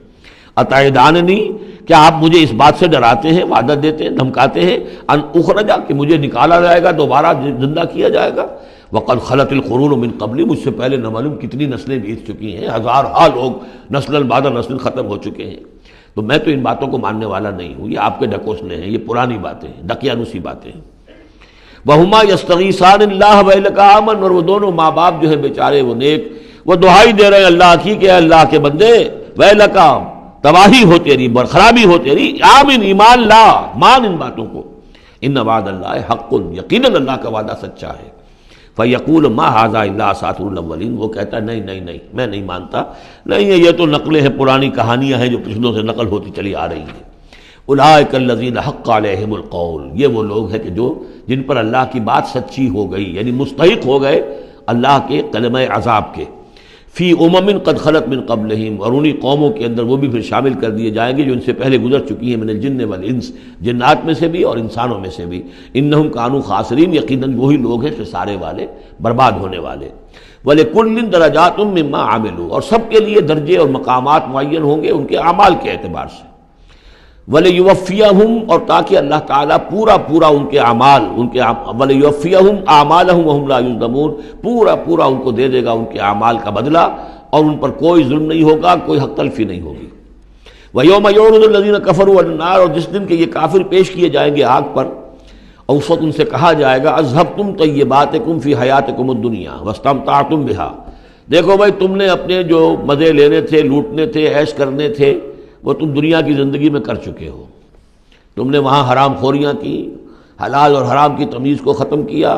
اتعداننی، کیا آپ مجھے اس بات سے ڈراتے ہیں، وعدہ دیتے ہیں، دھمکاتے ہیں، ان اخرجا، کہ مجھے نکالا جائے گا، دوبارہ زندہ کیا جائے گا، وقد خلت القرون من قبلی، مجھ سے پہلے نہ معلوم کتنی نسلیں بیت چکی ہیں، ہزارہا لوگ نسل بعد نسل ختم ہو چکے ہیں، تو میں تو ان باتوں کو ماننے والا نہیں ہوں، یہ آپ کے ڈھکوسلے ہیں، یہ پرانی باتیں ہیں، دقیانوسی باتیں ہیں۔ وَهُمَا يَسْتَغِيثَانِ اللَّهَ وَإِلَيْكَ آمَنُوا، اور وہ دونوں ماں باپ جو ہیں بیچارے وہ نیک، وہ دعائی دے رہے ہیں اللہ کی کہ اے اللہ کے بندے، وَإِلَيْكَ، تباہی ہو تیری، برخرابی ہو تیری، آمن، ایمان لا، مان ان باتوں کو، ان وعد اللہ حق، یقیناً اللہ کا وعدہ سچا ہے۔ فَيَقُولُ مَا هَذَا إِلَّا أَسَاطِيرُ الْأَوَّلِينَ، وہ کہتا ہے نہیں، میں نہیں مانتا، نہیں یہ تو نقلیں ہیں، پرانی کہانیاں ہیں جو پچھلوں سے نقل ہوتی چلی آ رہی ہیں۔ اولئک الذین حق علیہم القول، یہ وہ لوگ ہیں کہ جن پر اللہ کی بات سچی ہو گئی، یعنی مستحق ہو گئے اللہ کے کلمہ عذاب کے، فی امم قد خلت من قبلہم، اور انہی قوموں کے اندر وہ بھی پھر شامل کر دیے جائیں گے جو ان سے پہلے گزر چکی ہیں، من الجن والانس، جنات میں سے بھی اور انسانوں میں سے بھی، انہم کانوا خاسرین، یقیناً وہی لوگ ہیں خسارے والے، برباد ہونے والے۔ وَلِكُلٍّ دَرَجَاتٌ مِّمَّا عَمِلُوا، اور سب کے لیے درجے اور مقامات معین ہوں گے ان کے اعمال کے اعتبار سے۔ وَلِيُوَفِّيَهُمْ، اور تاکہ اللہ تعالیٰ پورا ان کے اعمال، وَلِيُوَفِّيَهُمْ أَعْمَالَهُمْ وَهُمْ لَا يُظْلَمُونَ، پورا ان کو دے دے گا ان کے اعمال کا بدلہ، اور ان پر کوئی ظلم نہیں ہوگا، کوئی حق تلفی نہیں ہوگی۔ وَيَوْمَ يُعْرَضُ الَّذِينَ كَفَرُوا عَلَى النَّارِ، اور جس دن کہ یہ کافر پیش کیے جائیں گے آگ پر، اور اس وقت ان سے کہا جائے گا اذهبتم طیباتکم فی حیاتکم الدنیا واستمتعتم بها، دیکھو بھائی تم نے اپنے جو مزے لینے تھے، لوٹنے تھے، عیش کرنے تھے، وہ تم دنیا کی زندگی میں کر چکے ہو، تم نے وہاں حرام خوریاں کی، حلال اور حرام کی تمیز کو ختم کیا،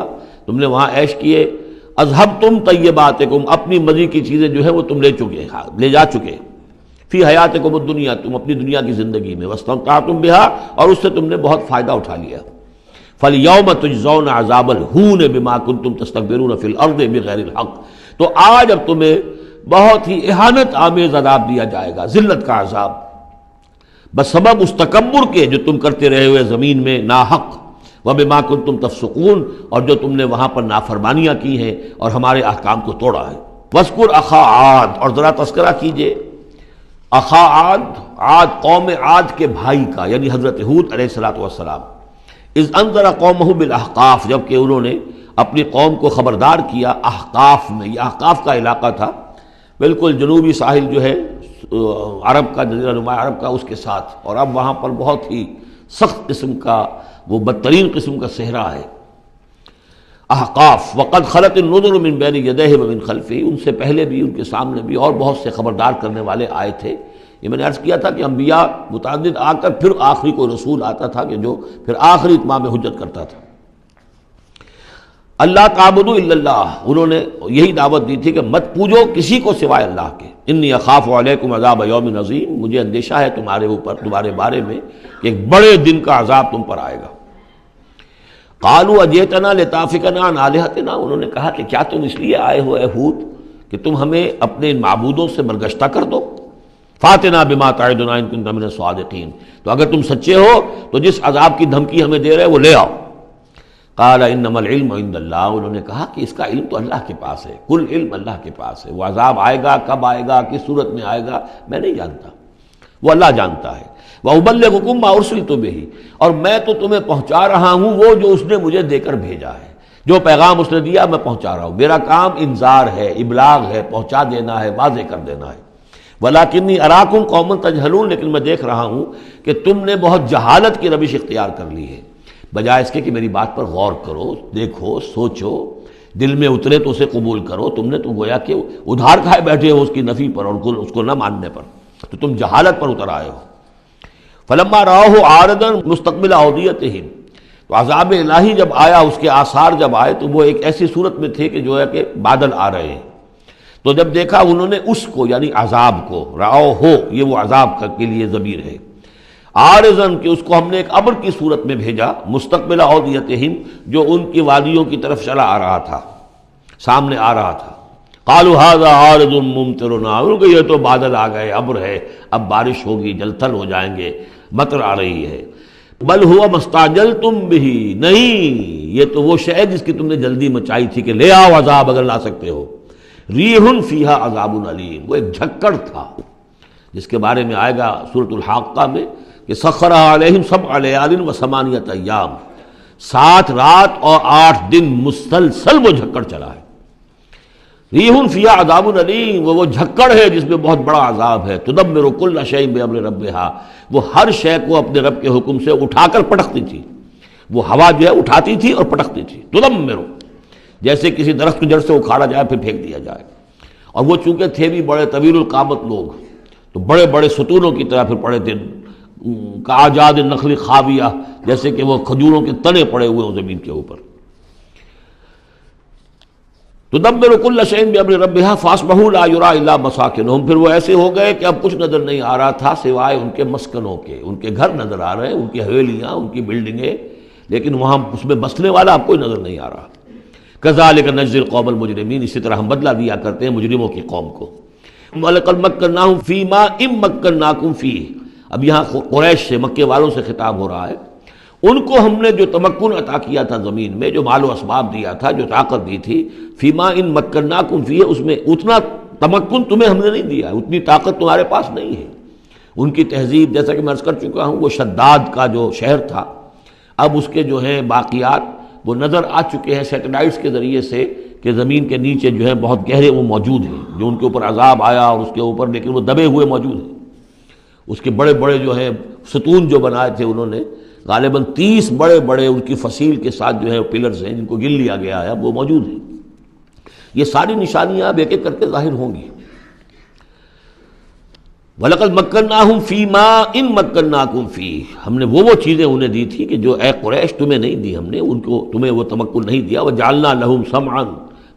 تم نے وہاں عیش کیے۔ اذهبتم طیباتکم، اپنی مزے کی چیزیں جو ہے وہ تم لے جا چکے، فی حیاتکم الدنیا، تم اپنی دنیا کی زندگی میں، واستمتعتم بها، اور اس سے تم نے بہت فائدہ اٹھا لیا۔ فَالْيَوْمَ تُجْزَوْنَ عَذَابَ الْهُونِ بِمَا كُنتُمْ تَسْتَكْبِرُونَ فِي الْأَرْضِ بِغَيْرِ الْحَقِّ، تو آج اب تمہیں بہت ہی اہانت آمیز عذاب دیا جائے گا، ذلت کا عذاب، بسبب اس تکبر کے جو تم کرتے رہے ہوئے زمین میں ناحق، وَبِمَا كُنتُمْ تَفْسُقُونَ، اور جو تم نے وہاں پر نافرمانیاں کی ہیں اور ہمارے احکام کو توڑا ہے۔ وَاذْكُرْ أَخَا عَادٍ، اور ذرا تذکرہ کیجئے اخا عاد قوم عاد کے بھائی کا، یعنی حضرت ہود علیہ الصلوۃ والسلام، اذ انذر قومہ بالاحقاف، جب کہ انہوں نے اپنی قوم کو خبردار کیا احقاف میں، یہ احقاف کا علاقہ تھا، بالکل جنوبی ساحل جو ہے عرب کا، جزیرہ نما عرب کا، اس کے ساتھ، اور اب وہاں پر بہت ہی سخت قسم کا، وہ بدترین قسم کا صحرا ہے احقاف۔ وقد خلت النذر من بین یدیہ ومن خلفہ، ان سے پہلے بھی، ان کے سامنے بھی اور بہت سے خبردار کرنے والے آئے تھے۔ یہ میں نے عرض کیا تھا کہ انبیاء متعدد آ کر پھر آخری کوئی رسول آتا تھا کہ جو پھر آخری اتمام حجت کرتا تھا۔ اللہ تعبدوا الا اللہ، انہوں نے یہی دعوت دی تھی کہ مت پوجو کسی کو سوائے اللہ کے، انی اخاف علیکم عذاب یوم عظیم، مجھے اندیشہ ہے تمہارے اوپر، تمہارے بارے میں کہ ایک بڑے دن کا عذاب تم پر آئے گا۔ قالوا اجئتنا لتافکنا عن آلہتنا، انہوں نے کہا کہ کیا تم اس لیے آئے ہو اے ہود کہ تم ہمیں اپنے ان معبودوں سے برگشتہ کر دو؟ فاتنا بما تعدنا ان کنت من الصادقین، تو اگر تم سچے ہو تو جس عذاب کی دھمکی ہمیں دے رہے وہ لے آؤ۔ قال انما العلم عند اللہ، انہوں نے کہا کہ اس کا علم تو اللہ کے پاس ہے، کل علم اللہ کے پاس ہے، وہ عذاب آئے گا، کب آئے گا، کس صورت میں آئے گا میں نہیں جانتا، وہ اللہ جانتا ہے۔ وَأُبَلِّغُكُم مَّا أُرْسِلْتُ بِهِ، اور میں تو تمہیں پہنچا رہا ہوں وہ جو اس نے مجھے دے کر بھیجا ہے، جو پیغام اس نے دیا میں پہنچا رہا ہوں، میرا کام انذار ہے، ابلاغ ہے، پہنچا دینا ہے، واضح کر دینا ہے۔ وَلَٰكِنِّي أَرَاكُمْ قَوْمًا تَجْهَلُونَ، لیکن میں دیکھ رہا ہوں کہ تم نے بہت جہالت کی روش اختیار کر لی ہے، بجائے اس کے کہ میری بات پر غور کرو، دیکھو، سوچو، دل میں اترے تو اسے قبول کرو، تم نے تو گویا کہ ادھار کھائے بیٹھے ہو اس کی نفی پر اور اس کو نہ ماننے پر، تو تم جہالت پر اتر آئے ہو۔ فلما رأوه عارضا مستقبل اودیتہم، تو عذاب الہی جب آیا، اس کے آثار جب آئے تو وہ ایک ایسی صورت میں تھے کہ جو ہے کہ بادل آ رہے ہیں، تو جب دیکھا انہوں نے اس کو یعنی عذاب کو، رأوه یہ وہ عذاب کے لیے ضمیر ہے، عارضا کہ اس کو ہم نے ایک ابر کی صورت میں بھیجا، مستقبل اودیتہم جو ان کی وادیوں کی طرف چلا آ رہا تھا، سامنے آ رہا تھا۔ قالوا هذا عارض ممطرنا، یہ تو بادل آ گئے، ابر ہے، اب بارش ہوگی، جل تھل ہو جائیں گے، مطر آ رہی ہے۔ بل هو ما استعجلتم به، نہیں یہ تو وہ شے جس کی تم نے جلدی مچائی تھی کہ لے آؤ عذاب اگر لا سکتے ہو۔ ریح فیہا عذاب علیم، وہ ایک جھکڑ تھا جس کے بارے میں آئے گا سورۃ الحاقہ میں کہ سخر علیہم 7 لیال و 8 ایام، 7 رات اور 8 دن مسلسل وہ جھکڑ چلا ہے۔ ریح فیہا عذاب علیم، وہ جھکڑ ہے جس میں بہت بڑا عذاب ہے۔ تدمر کل شیء بامر ربھا، وہ ہر شے کو اپنے رب کے حکم سے اٹھا کر پٹکتی تھی، وہ ہوا جو ہے اٹھاتی تھی اور پٹکتی تھی۔ تدمر، جیسے کسی درخت کی جڑ سے اکھاڑا جائے پھر پھینک دیا جائے، اور وہ چونکہ تھے بھی بڑے طویل القامت لوگ تو بڑے بڑے ستونوں کی طرح پھر پڑے تھے، کاجاد النخل خاویہ، جیسے کہ وہ کھجوروں کے تنے پڑے ہوئے ہوں زمین کے اوپر۔ تدبر کل شیء بامر ربھا فاصبحوا لا یری الا مساکنہم، پھر وہ ایسے ہو گئے کہ اب کچھ نظر نہیں آ رہا تھا سوائے ان کے مسکنوں کے، ان کے گھر نظر آ رہے ہیں، ان کی حویلیاں، ان کی بلڈنگیں، لیکن وہاں اس میں بسنے والا اب کوئی نظر نہیں آ رہا۔ کذالک نجزی القوم المجرمین، اسی طرح ہم بدلہ دیا کرتے ہیں مجرموں کی قوم کو۔ وَلَقَدْ مَكَّنَّاهُمْ فِي مَا إِن مَّكَّنَّاكُمْ فِيهِ، اب یہاں قریش سے، مکے والوں سے خطاب ہو رہا ہے، ان کو ہم نے جو تمکن عطا کیا تھا زمین میں، جو مال و اسباب دیا تھا، جو طاقت دی تھی، فیما ان مکناکم فیہ، اس میں اتنا تمکن تمہیں ہم نے نہیں دیا، اتنی طاقت تمہارے پاس نہیں ہے۔ ان کی تہذیب، جیسا کہ میں عرض کر چکا ہوں، وہ شداد کا جو شہر تھا، اب اس کے جو ہیں باقیات وہ نظر آ چکے ہیں سیٹلائٹس کے ذریعے سے کہ زمین کے نیچے جو ہے بہت گہرے وہ موجود ہیں، جو ان کے اوپر عذاب آیا اور اس کے اوپر، لیکن وہ دبے ہوئے موجود ہیں۔ اس کے بڑے بڑے جو ہیں ستون جو بنائے تھے انہوں نے، غالباً 30 بڑے بڑے ان کی فصیل کے ساتھ جو ہے پلرز ہیں جن کو گن لیا گیا ہے، اب وہ موجود ہیں۔ یہ ساری نشانیاں اب ایک ایک کر کے ظاہر ہوں گی۔ وَلَقَدْ مَكَّنَّاهُمْ فِي مَا إِن مَّكَّنَّاكُمْ فِيهِ، ہم نے وہ چیزیں انہیں دی تھی کہ جو اے قریش تمہیں نہیں دی، ہم نے ان کو، تمہیں وہ تمکن نہیں دیا۔ وَجَعَلْنَا لَهُمْ سَمْعًا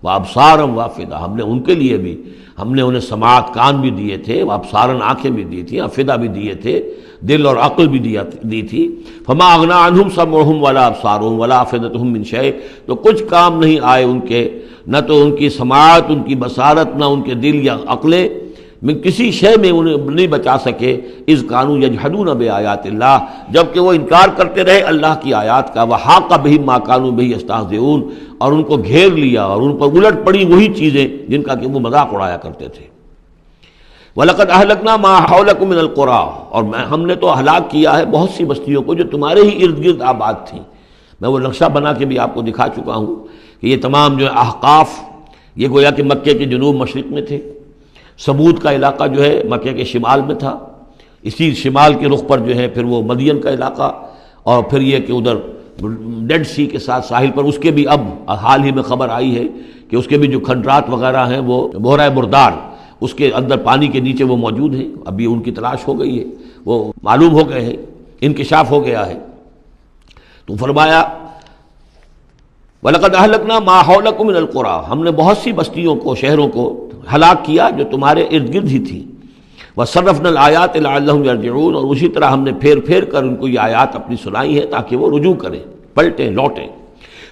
وَأَبْصَارًا وَأَفْئِدَةً، ہم نے ان کے لیے بھی، ہم نے انہیں سماعت کان بھی دیے تھے، وَأَبْصَارًا آنکھیں بھی دی تھیں، افئدہ بھی دیے تھے، دل اور عقل بھی دی تھی۔ فما اغنی عنہم سمعہم ولا ابصارہم ولا افئدتہم من شیء، تو کچھ کام نہیں آئے ان کے، نہ تو ان کی سماعت، ان کی بصارت، نہ ان کے دل یا عقلیں، میں کسی شے میں انہیں نہیں بچا سکے۔ اذ کانوا یجحدون بآیات اللہ، جبکہ وہ انکار کرتے رہے اللہ کی آیات کا۔ وحاق بہم ما کانوا بہ یستہزئون، اور ان کو گھیر لیا اور ان پر الٹ پڑی وہی چیزیں جن کا کہ وہ مذاق اڑایا کرتے تھے۔ وَلَقَدْ أَهْلَكْنَا مَا حَوْلَكُم مِّنَ الْقُرَىٰ، اور ہم نے تو ہلاک کیا ہے بہت سی بستیوں کو جو تمہارے ہی ارد گرد آباد تھیں۔ میں وہ نقشہ بنا کے بھی آپ کو دکھا چکا ہوں کہ یہ تمام جو احقاف، یہ گویا کہ مکے کے جنوب مشرق میں تھے، سمود کا علاقہ جو ہے مکے کے شمال میں تھا، اسی شمال کے رخ پر جو ہے پھر وہ مدین کا علاقہ، اور پھر یہ کہ ادھر ڈیڈ سی کے ساتھ ساحل پر، اس کے بھی اب حال ہی میں خبر آئی ہے کہ اس کے بھی جو کھنڈرات وغیرہ ہیں وہ بحیرہ مردار، اس کے اندر پانی کے نیچے وہ موجود ہیں، ابھی ان کی تلاش ہو گئی ہے، وہ معلوم ہو گئے ہیں، انکشاف ہو گیا ہے۔ تو فرمایا وَلَقَدْ أَهْلَكْنَا مَا حَوْلَكُم مِّنَ الْقُرَىٰ، ہم نے بہت سی بستیوں کو، شہروں کو ہلاک کیا جو تمہارے ارد گرد ہی تھی. وَصَرَّفْنَا الْآيَاتِ لَعَلَّهُمْ يَرْجِعُونَ، اور اسی طرح ہم نے پھیر پھیر کر ان کو یہ آیات اپنی سنائی ہے تاکہ وہ رجوع کریں، پلٹیں، لوٹیں.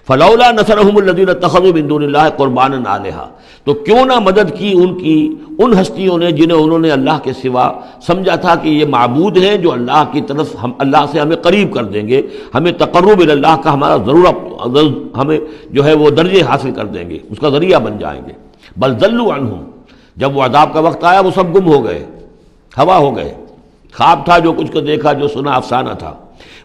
فَلَوْلَا نَصَرَهُمُ الَّذِينَ اتَّخَذُوا مِن دُونِ اللَّهِ قُرْبَانًا آلِهَةً، تو کیوں نہ مدد کی ان ہستیوں نے جنہیں انہوں نے اللہ کے سوا سمجھا تھا کہ یہ معبود ہیں جو اللہ کی طرف اللہ سے ہمیں قریب کر دیں گے، ہمیں تقرب الی اللہ کا ہمارا ضرورت، ہمیں جو ہے وہ درجے حاصل کر دیں گے، اس کا ذریعہ بن جائیں گے. بل ضلوا عنہم، جب وہ عذاب کا وقت آیا وہ سب گم ہو گئے، ہوا ہو گئے، خواب تھا جو کچھ کو دیکھا، جو سنا افسانہ تھا.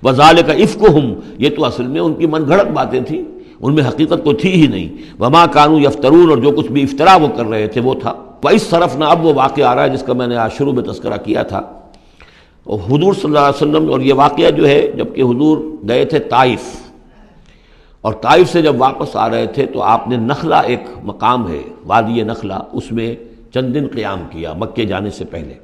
وذالک افکہم، یہ تو اصل میں ان کی من گھڑت باتیں تھیں، ان میں حقیقت تو تھی ہی نہیں. وما کانوا یفترون، اور جو کچھ بھی افطرا وہ کر رہے تھے وہ تھا. وَإِذْ صَرَفْنَا، اب وہ واقعہ آ رہا ہے جس کا میں نے آج شروع میں تذکرہ کیا تھا. اور حضور صلی اللہ علیہ وسلم، اور یہ واقعہ جو ہے جب کہ حضور گئے تھے طائف، اور طائف سے جب واپس آ رہے تھے تو آپ نے نخلہ، ایک مقام ہے وادی نخلہ، اس میں چند دن قیام کیا مکے جانے سے پہلے.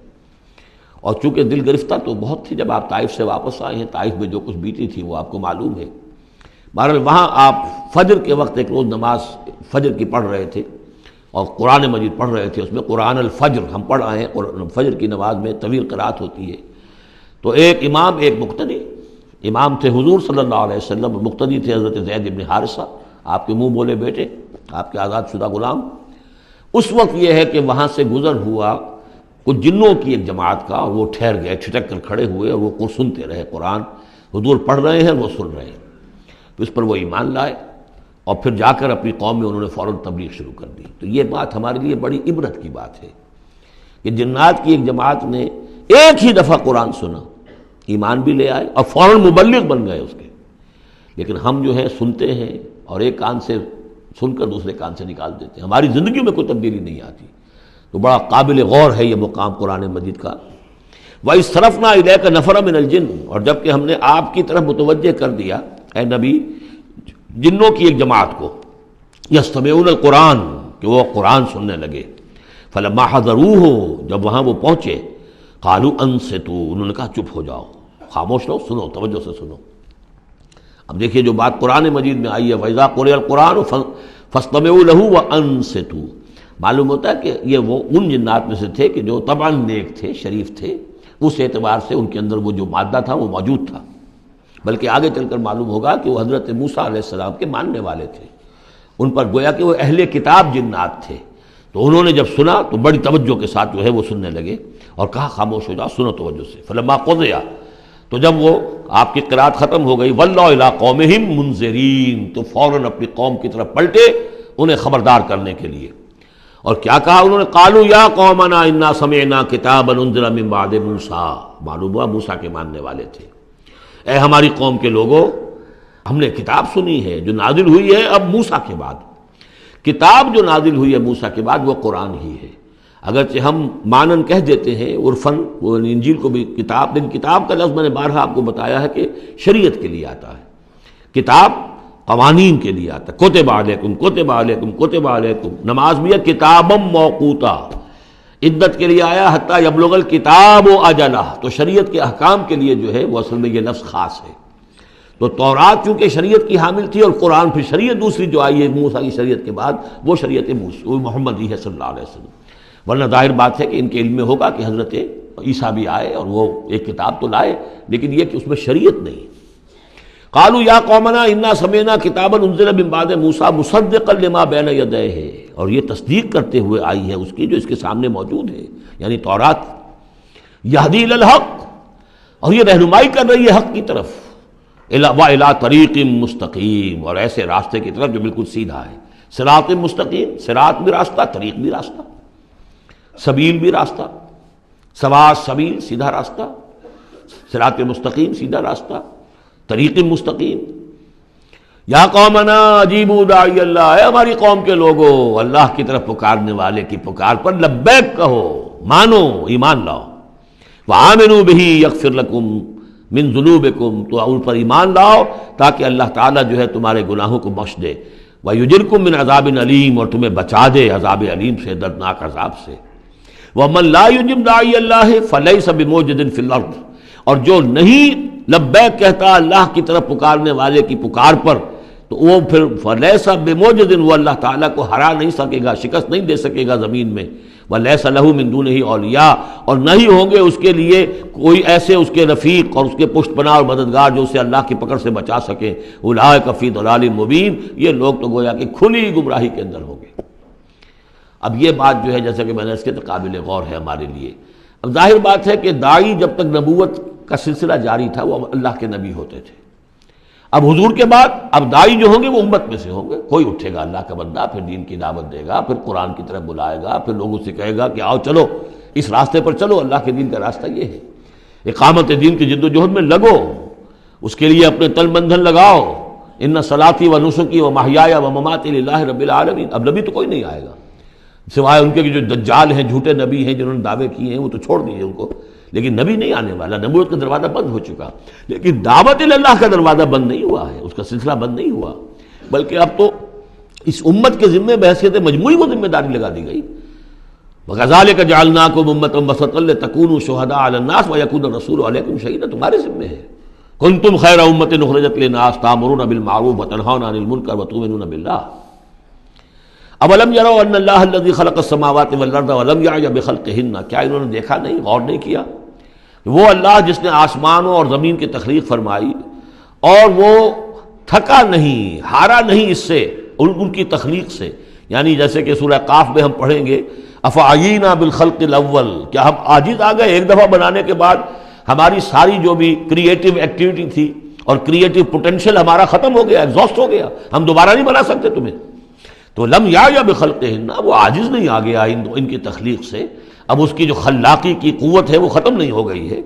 اور چونکہ دل گرفتہ تو بہت تھی جب آپ طائف سے واپس آئے ہیں، طائف میں جو کچھ بیتی تھی وہ آپ کو معلوم ہے. بہرحال وہاں آپ فجر کے وقت ایک روز نماز فجر کی پڑھ رہے تھے اور قرآن مجید پڑھ رہے تھے. اس میں قرآن الفجر ہم پڑھ آئے ہیں، فجر کی نماز میں طویل قرات ہوتی ہے. تو ایک امام، ایک مقتدی. امام تھے حضور صلی اللہ علیہ وسلم، مقتدی تھے حضرت زید بن حارثہ، آپ کے منہ بولے بیٹے، آپ کے آزاد شدہ غلام. اس وقت یہ ہے کہ وہاں سے گزر ہوا کچھ جنوں کی ایک جماعت کا، اور وہ ٹھہر گئے، چھٹک کر کھڑے ہوئے، اور وہ سنتے رہے. قرآن حضور پڑھ رہے ہیں، وہ سن رہے ہیں. تو اس پر وہ ایمان لائے، اور پھر جا کر اپنی قوم میں انہوں نے فوراً تبلیغ شروع کر دی. تو یہ بات ہمارے لیے بڑی عبرت کی بات ہے کہ جنات کی ایک جماعت نے ایک ہی دفعہ قرآن سنا، ایمان بھی لے آئے اور فوراً مبلغ بن گئے اس کے. لیکن ہم جو ہے سنتے ہیں اور ایک کان سے سن کر دوسرے کان سے نکال دیتے ہیں، ہماری زندگیوں میں کوئی تبدیلی نہیں آتی. تو بڑا قابل غور ہے یہ مقام قرآن مجید کا. وَإِذْ صَرَفْنَا إِلَيْكَ نَفَرًا مِنَ الْجِنِّ، اور جب کہ ہم نے آپ کی طرف متوجہ کر دیا اے نبی جنوں کی ایک جماعت کو، یستمعون القرآن، کہ وہ قرآن سننے لگے. فلما حضروہ، جب وہاں وہ پہنچے، قالوا انصتوا، انہوں نے کہا چپ ہو جاؤ، خاموش رہو، سنو، توجہ سے سنو. اب دیکھیے جو بات قرآن مجید میں آئی ہے، وَإِذَا قُرِئَ الْقُرْآنُ فَاسْتَمِعُوا لَهُ وَأَنصِتُوا، معلوم ہوتا ہے کہ یہ وہ ان جنات میں سے تھے کہ جو طبعاً نیک تھے، شریف تھے، اس اعتبار سے ان کے اندر وہ جو مادہ تھا وہ موجود تھا. بلکہ آگے چل کر معلوم ہوگا کہ وہ حضرت موسیٰ علیہ السلام کے ماننے والے تھے. ان پر گویا کہ وہ اہل کتاب جنات تھے. تو انہوں نے جب سنا تو بڑی توجہ کے ساتھ جو ہے وہ سننے لگے، اور کہا خاموش ہو جاؤ، سنو توجہ سے. فلما قضی، تو جب وہ آپ کی قرات ختم ہو گئی، وَلَّوْا إِلَىٰ قَوْمِهِمْ مُنذِرِينَ، تو فوراً اپنی قوم کی طرف پلٹے انہیں خبردار کرنے کے لیے. اور کیا کہا انہوں نے؟ قالوا یا قومنا انا سمعنا کتابا انزل من بعد موسیٰ، معلوم ہوا موسیٰ کے ماننے والے تھے. اے ہماری قوم کے لوگوں، ہم نے کتاب سنی ہے جو نازل ہوئی ہے اب موسیٰ کے بعد. کتاب جو نازل ہوئی ہے موسیٰ کے بعد وہ قرآن ہی ہے. اگرچہ ہم مانن کہہ دیتے ہیں عرفاً، وہ انجیل کو بھی کتاب، لیکن کتاب کا لفظ میں نے بارہا آپ کو بتایا ہے کہ شریعت کے لیے آتا ہے. کتاب قوانین کے لیے آتا ہے. کتب علیکم کتب علیکم کتب علیکم، نماز بھی ہے کتابا موقوتا، عدت کے لیے آیا حتیٰ یبلغ الکتاب اجلہ. تو شریعت کے احکام کے لیے جو ہے وہ اصل میں یہ لفظ خاص ہے. تو تورات چونکہ شریعت کی حامل تھی، اور قرآن پھر شریعت دوسری جو آئی ہے موسیٰ کی شریعت کے بعد وہ شریعت محمدی ہے صلی اللہ علیہ وسلم. ورنہ ظاہر بات ہے کہ ان کے علم میں ہوگا کہ حضرت عیسیٰ بھی آئے اور وہ ایک کتاب تو لائے، لیکن یہ کہ اس میں شریعت نہیں. قالوا یا قومنا انا سمعنا کتابا انزل من بعد موسیٰ مصدقا لما بین یدیہ، اور یہ تصدیق کرتے ہوئے آئی ہے اس کی جو اس کے سامنے موجود ہے، یعنی تورات. یہدی الی الحق، اور یہ رہنمائی کر رہی ہے حق کی طرف. وَإِلَىٰ طَرِیقٍ مُسْتَقِیم، اور ایسے راستے کی طرف جو بالکل سیدھا ہے. صراط مستقیم، صراط بھی راستہ، طریق بھی راستہ، سبیل بھی راستہ، سواء السبیل سیدھا راستہ، صراط مستقیم سیدھا راستہ، طریق مستقیم. یا قومنا اجیبوا داعی اللہ، اے ہماری قوم کے لوگوں، اللہ کی طرف پکارنے والے کی پکار پر لبیک کہو، مانو، ایمان لاؤ. وآمنوا بہ یغفر لکم من ذنوبکم، تو ان پر ایمان لاؤ تاکہ اللہ تعالیٰ جو ہے تمہارے گناہوں کو بخش دے. ویجرکم من عذاب علیم، اور تمہیں بچا دے عذاب علیم سے، دردناک عذاب سے. ومن لا یجب داعی اللہ فلیس بموجد فی الارض، اور جو نہیں لبیک کہتا اللہ کی طرف پکارنے والے کی پکار پر، تو وہ پھر فلیس بموجد، وہ اللہ تعالیٰ کو ہرا نہیں سکے گا، شکست نہیں دے سکے گا زمین میں، ولیس لہ من دونہ اولیاء، اور نہیں ہوں گے اس کے لیے کوئی ایسے اس کے رفیق اور اس کے پشت پناہ اور مددگار جو اسے اللہ کی پکڑ سے بچا سکے، اولئک فی ضلال مبین، یہ لوگ تو گویا کہ کھلی گمراہی کے اندر ہوں گے۔ اب یہ بات جو ہے جیسا کہ میں نے اس کے قابل غور ہے ہمارے لیے۔ اب ظاہر بات ہے کہ داعی جب تک نبوت کا سلسلہ جاری تھا وہ اللہ کے نبی ہوتے تھے، اب حضور کے بعد اب داعی جو ہوں گے وہ امت میں سے ہوں گے، کوئی اٹھے گا اللہ کا بندہ، پھر دین کی دعوت دے گا، پھر قرآن کی طرف بلائے گا، پھر لوگوں سے کہے گا کہ آؤ چلو اس راستے پر چلو، اللہ کے دین کا راستہ یہ ہے، اقامت دین کی جد و جہد میں لگو، اس کے لیے اپنے تن بندھن لگاؤ، ان صلاتی و نسکی و محیای و مماتی للہ رب العالمین۔ اب نبی تو کوئی نہیں آئے گا سوائے ان کے جو دجال ہیں، جھوٹے نبی ہیں جنہوں نے دعوے کیے ہیں، وہ تو چھوڑ دیجیے ان کو، لیکن نبی نہیں آنے والا، نبوت کا دروازہ بند ہو چکا، لیکن دعوت اللہ کا دروازہ بند نہیں ہوا ہے، اس کا سلسلہ بند نہیں ہوا، بلکہ اب تو اس امت کے ذمے بحیثیت مجموعی کو ذمہ داری لگا دی گئی۔ وَكَذَلِكَ جَعَلْنَاكُمْ أُمَّةً وَسَطًا لِتَكُونُوا شُهَدَاءَ عَلَى النَّاسِ وَيَكُونَ الرَّسُولُ عَلَيْكُمْ شَهِيدًا، تمہارے ذمے ہے۔ كُنتُمْ خَيْرَ أُمَّةٍ أُخْرِجَتْ لِلنَّاسِ تَأْمُرُونَ بِالْمَعْرُوفِ وَتَنْهَوْنَ عَنِ الْمُنكَرِ وَتُؤْمِنُونَ بِاللَّهِ اولم يروا ان اللہ الذي خلق السماوات والارض ولم يعي بخلقهن، کیا انہوں نے دیکھا نہیں، غور نہیں کیا، وہ اللہ جس نے آسمانوں اور زمین کی تخلیق فرمائی اور وہ تھکا نہیں، ہارا نہیں اس سے، ان کی تخلیق سے، یعنی جیسے کہ سورہ قاف میں ہم پڑھیں گے افعینا بالخلق الاول، کیا ہم عاجز آ گئے ایک دفعہ بنانے کے بعد، ہماری ساری جو بھی کریٹو ایکٹیویٹی تھی اور کریٹو پوٹینشیل ہمارا ختم ہو گیا، ایگزاسٹ ہو گیا، ہم دوبارہ نہیں بنا سکتے تمہیں۔ تو لم یا بخلقہن، وہ عاجز نہیں آ گیا ان کی تخلیق سے، اب اس کی جو خلاقی کی قوت ہے وہ ختم نہیں ہو گئی ہے۔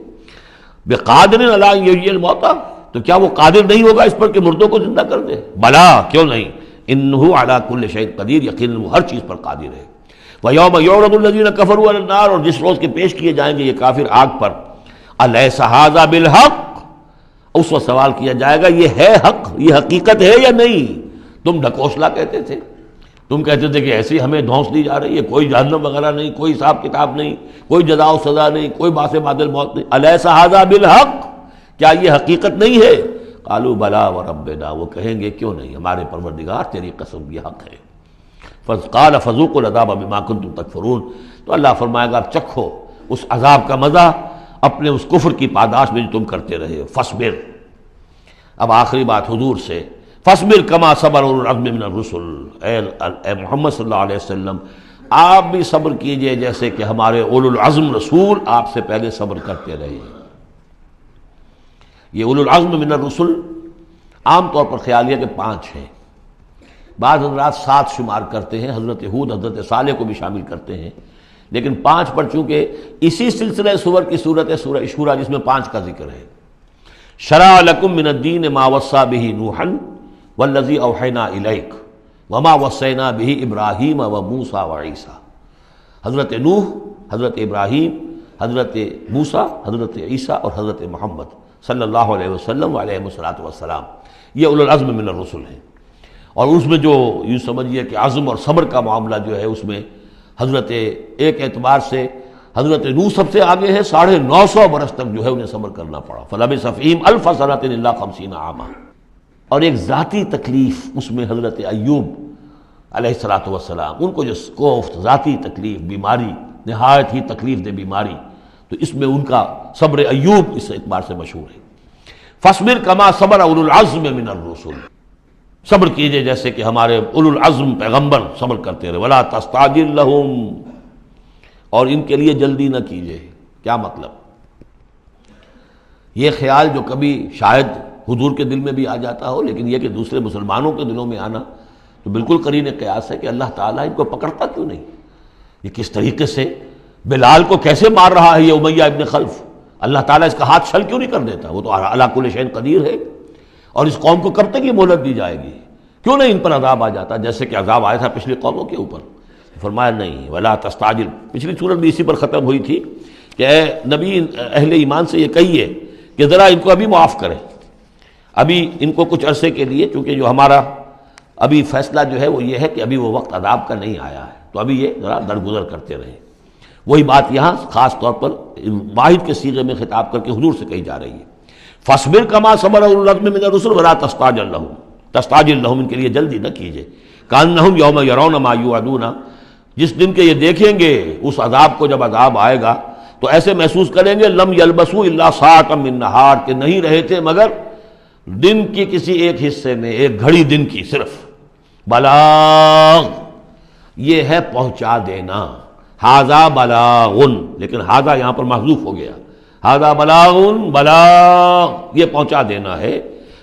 بقادر علی ان یحیی الموتیٰ، تو کیا وہ قادر نہیں ہوگا اس پر کہ مردوں کو زندہ کر دے؟ بلا، کیوں نہیں، انہ علی کل شیء قدیر، یقیناً وہ ہر چیز پر قادر ہے۔ ویوم یعرض الذین کفروا علی النار، اور جس روز کے پیش کیے جائیں گے یہ کافر آگ پر، الیس ھذا بالحق، اس وقت سوال کیا جائے گا یہ ہے حق، یہ حقیقت ہے یا نہیں؟ تم ڈھکوسلا کہتے تھے، تم کہتے تھے کہ ایسی ہمیں دھونس دی جا رہی ہے، کوئی جہنم وغیرہ نہیں، کوئی حساب کتاب نہیں، کوئی جزا و سزا نہیں، کوئی باس بعد الموت نہیں، الیس ھذا بالحق، کیا یہ حقیقت نہیں ہے؟ قالوا بلا وربنا، وہ کہیں گے کیوں نہیں، ہمارے پروردگار تیری قسم یہ حق ہے۔ قال فذوقوا العذاب بما کنتم تکفرون، تو اللہ فرمائے گا اب چکھو اس عذاب کا مزہ اپنے اس کفر کی پاداش میں جو تم کرتے رہے، فاصبر۔ اب آخری بات حضور سے، فاصبر کما صبر اولو العزم من الرسل، اے محمد صلی اللہ علیہ وسلم آپ بھی صبر کیجئے جیسے کہ ہمارے اولو العزم رسول آپ سے پہلے صبر کرتے رہے۔ یہ اولو العزم من الرسل عام طور پر خیال ہے کہ 5 ہیں، بعض حضرات 7 شمار کرتے ہیں، حضرت ہود حضرت صالح کو بھی شامل کرتے ہیں، لیکن 5 پر چونکہ اسی سلسلہ سور کی صورت ہے سورہ شورى جس میں 5 کا ذکر ہے۔ شرع لکم من الدین ما وصى به نوحا والذی اوحینا الیک وما وصینا به ابراہیم وموسیٰ وعیسیٰ، حضرت نوح، حضرت ابراہیم، حضرت موسیٰ، حضرت عیسیٰ اور حضرت محمد صلی اللہ علیہ وسلم علیہ الصلاۃ والسلام، یہ اولو العزم من الرسل ہیں۔ اور اس میں جو یوں سمجھیے کہ عزم اور صبر کا معاملہ جو ہے اس میں حضرت ایک اعتبار سے حضرت نوح سب سے آگے ہے، 950 برس تک جو ہے انہیں صبر کرنا پڑا، فلبث فیہم 1000 سنۃ الا 50 عاما۔ اور ایک ذاتی تکلیف اس میں حضرت ایوب علیہ الصلاۃ والسلام، ان کو جو کوفت ذاتی تکلیف، بیماری، نہایت ہی تکلیف دہ بیماری، تو اس میں ان کا صبر ایوب اس اعتبار سے مشہور ہے۔ فاصبر کما صبر اولو العزم من الرسل، صبر کیجئے جیسے کہ ہمارے اولو العزم پیغمبر صبر کرتے رہے، ولا تستعجل لهم، اور ان کے لیے جلدی نہ کیجئے۔ کیا مطلب؟ یہ خیال جو کبھی شاید حضور کے دل میں بھی آ جاتا ہو، لیکن یہ کہ دوسرے مسلمانوں کے دلوں میں آنا تو بالکل قرین قیاس ہے کہ اللہ تعالیٰ ان کو پکڑتا کیوں نہیں؟ یہ کس طریقے سے بلال کو کیسے مار رہا ہے یہ امیہ ابن خلف، اللہ تعالیٰ اس کا ہاتھ چھل کیوں نہیں کر دیتا؟ وہ تو علی کل شیء قدیر ہے، اور اس قوم کو کب تک یہ مہلت دی جائے گی؟ کیوں نہیں ان پر عذاب آ جاتا جیسے کہ عذاب آیا تھا پچھلی قوموں کے اوپر؟ فرمایا نہیں، ولا تستعجل، پچھلی صورت بھی اسی پر ختم ہوئی تھی کہ اے نبی اہل ایمان سے یہ کہیے کہ ذرا ان کو ابھی معاف کریں، ابھی ان کو کچھ عرصے کے لیے، چونکہ جو ہمارا ابھی فیصلہ جو ہے وہ یہ ہے کہ ابھی وہ وقت عذاب کا نہیں آیا ہے، تو ابھی یہ ذرا درگزر کرتے رہیں۔ وہی بات یہاں خاص طور پر واحد کے صیغے میں خطاب کر کے حضور سے کہی جا رہی ہے، فاصبر کما صبر اولو العزم من الرسل ولا تستعجل لهم، تستعجل لہم، ان کے لیے جلدی نہ کیجیے، کانہم یوم یرون ما یوعدون، جس دن کے یہ دیکھیں گے اس عذاب کو، جب عذاب آئے گا تو ایسے محسوس کریں گے لم یلبسوا الا ساعۃ من نہار، کہ نہیں رہے تھے مگر دن کی کسی ایک حصے میں، ایک گھڑی دن کی صرف۔ بلاغ، یہ ہے پہنچا دینا، ھذا بلاغ، لیکن ھذا یہاں پر محذوف ہو گیا، ھذا بلاغ، بلاغ یہ پہنچا دینا ہے۔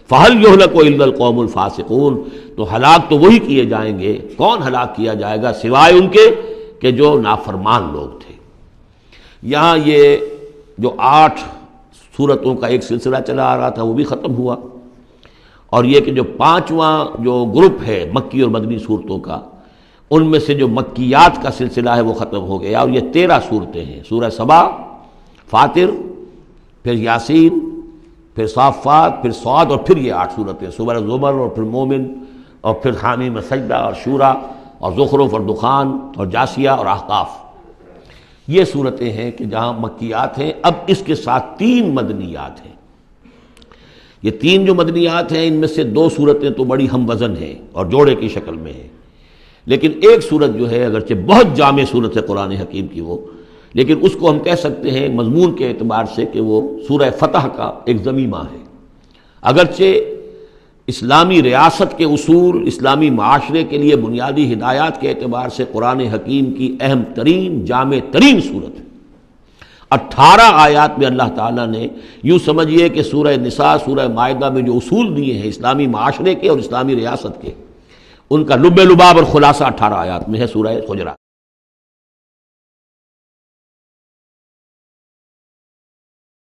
فہل یہلک الا القوم الفاسقون، تو ہلاک تو وہی کیے جائیں گے، کون ہلاک کیا جائے گا سوائے ان کے کہ جو نافرمان لوگ تھے۔ یہاں یہ جو 8 سورتوں کا ایک سلسلہ چلا آ رہا تھا وہ بھی ختم ہوا، اور یہ کہ جو 5واں جو گروپ ہے مکی اور مدنی صورتوں کا، ان میں سے جو مکیات کا سلسلہ ہے وہ ختم ہو گیا، اور یہ 13 صورتیں ہیں، سورہ سبا، فاطر، پھر یاسین، پھر صافات، پھر صاد، اور پھر یہ 8 صورتیں، سورہ زمر، اور پھر مومن، اور پھر حامیم سجدہ، اور شورا، اور زخرف، اور دخان، اور جاسیہ، اور احقاف۔ یہ صورتیں ہیں کہ جہاں مکیات ہیں۔ اب اس کے ساتھ 3 مدنیات ہیں۔ یہ 3 جو مدنیات ہیں، ان میں سے 2 صورتیں تو بڑی ہم وزن ہیں اور جوڑے کی شکل میں ہیں، لیکن ایک صورت جو ہے اگرچہ بہت جامع صورت ہے قرآن حکیم کی وہ، لیکن اس کو ہم کہہ سکتے ہیں مضمون کے اعتبار سے کہ وہ سورہ فتح کا ایک ضمیمہ ہے۔ اگرچہ اسلامی ریاست کے اصول، اسلامی معاشرے کے لیے بنیادی ہدایات کے اعتبار سے قرآن حکیم کی اہم ترین، جامع ترین صورت ہے۔ 18 آیات میں اللہ تعالیٰ نے، یوں سمجھیے کہ سورہ نساء، سورہ مائدہ میں جو اصول دیے ہیں اسلامی معاشرے کے اور اسلامی ریاست کے، ان کا لب لباب اور خلاصہ 18 آیات میں ہے، سورہ حجرات۔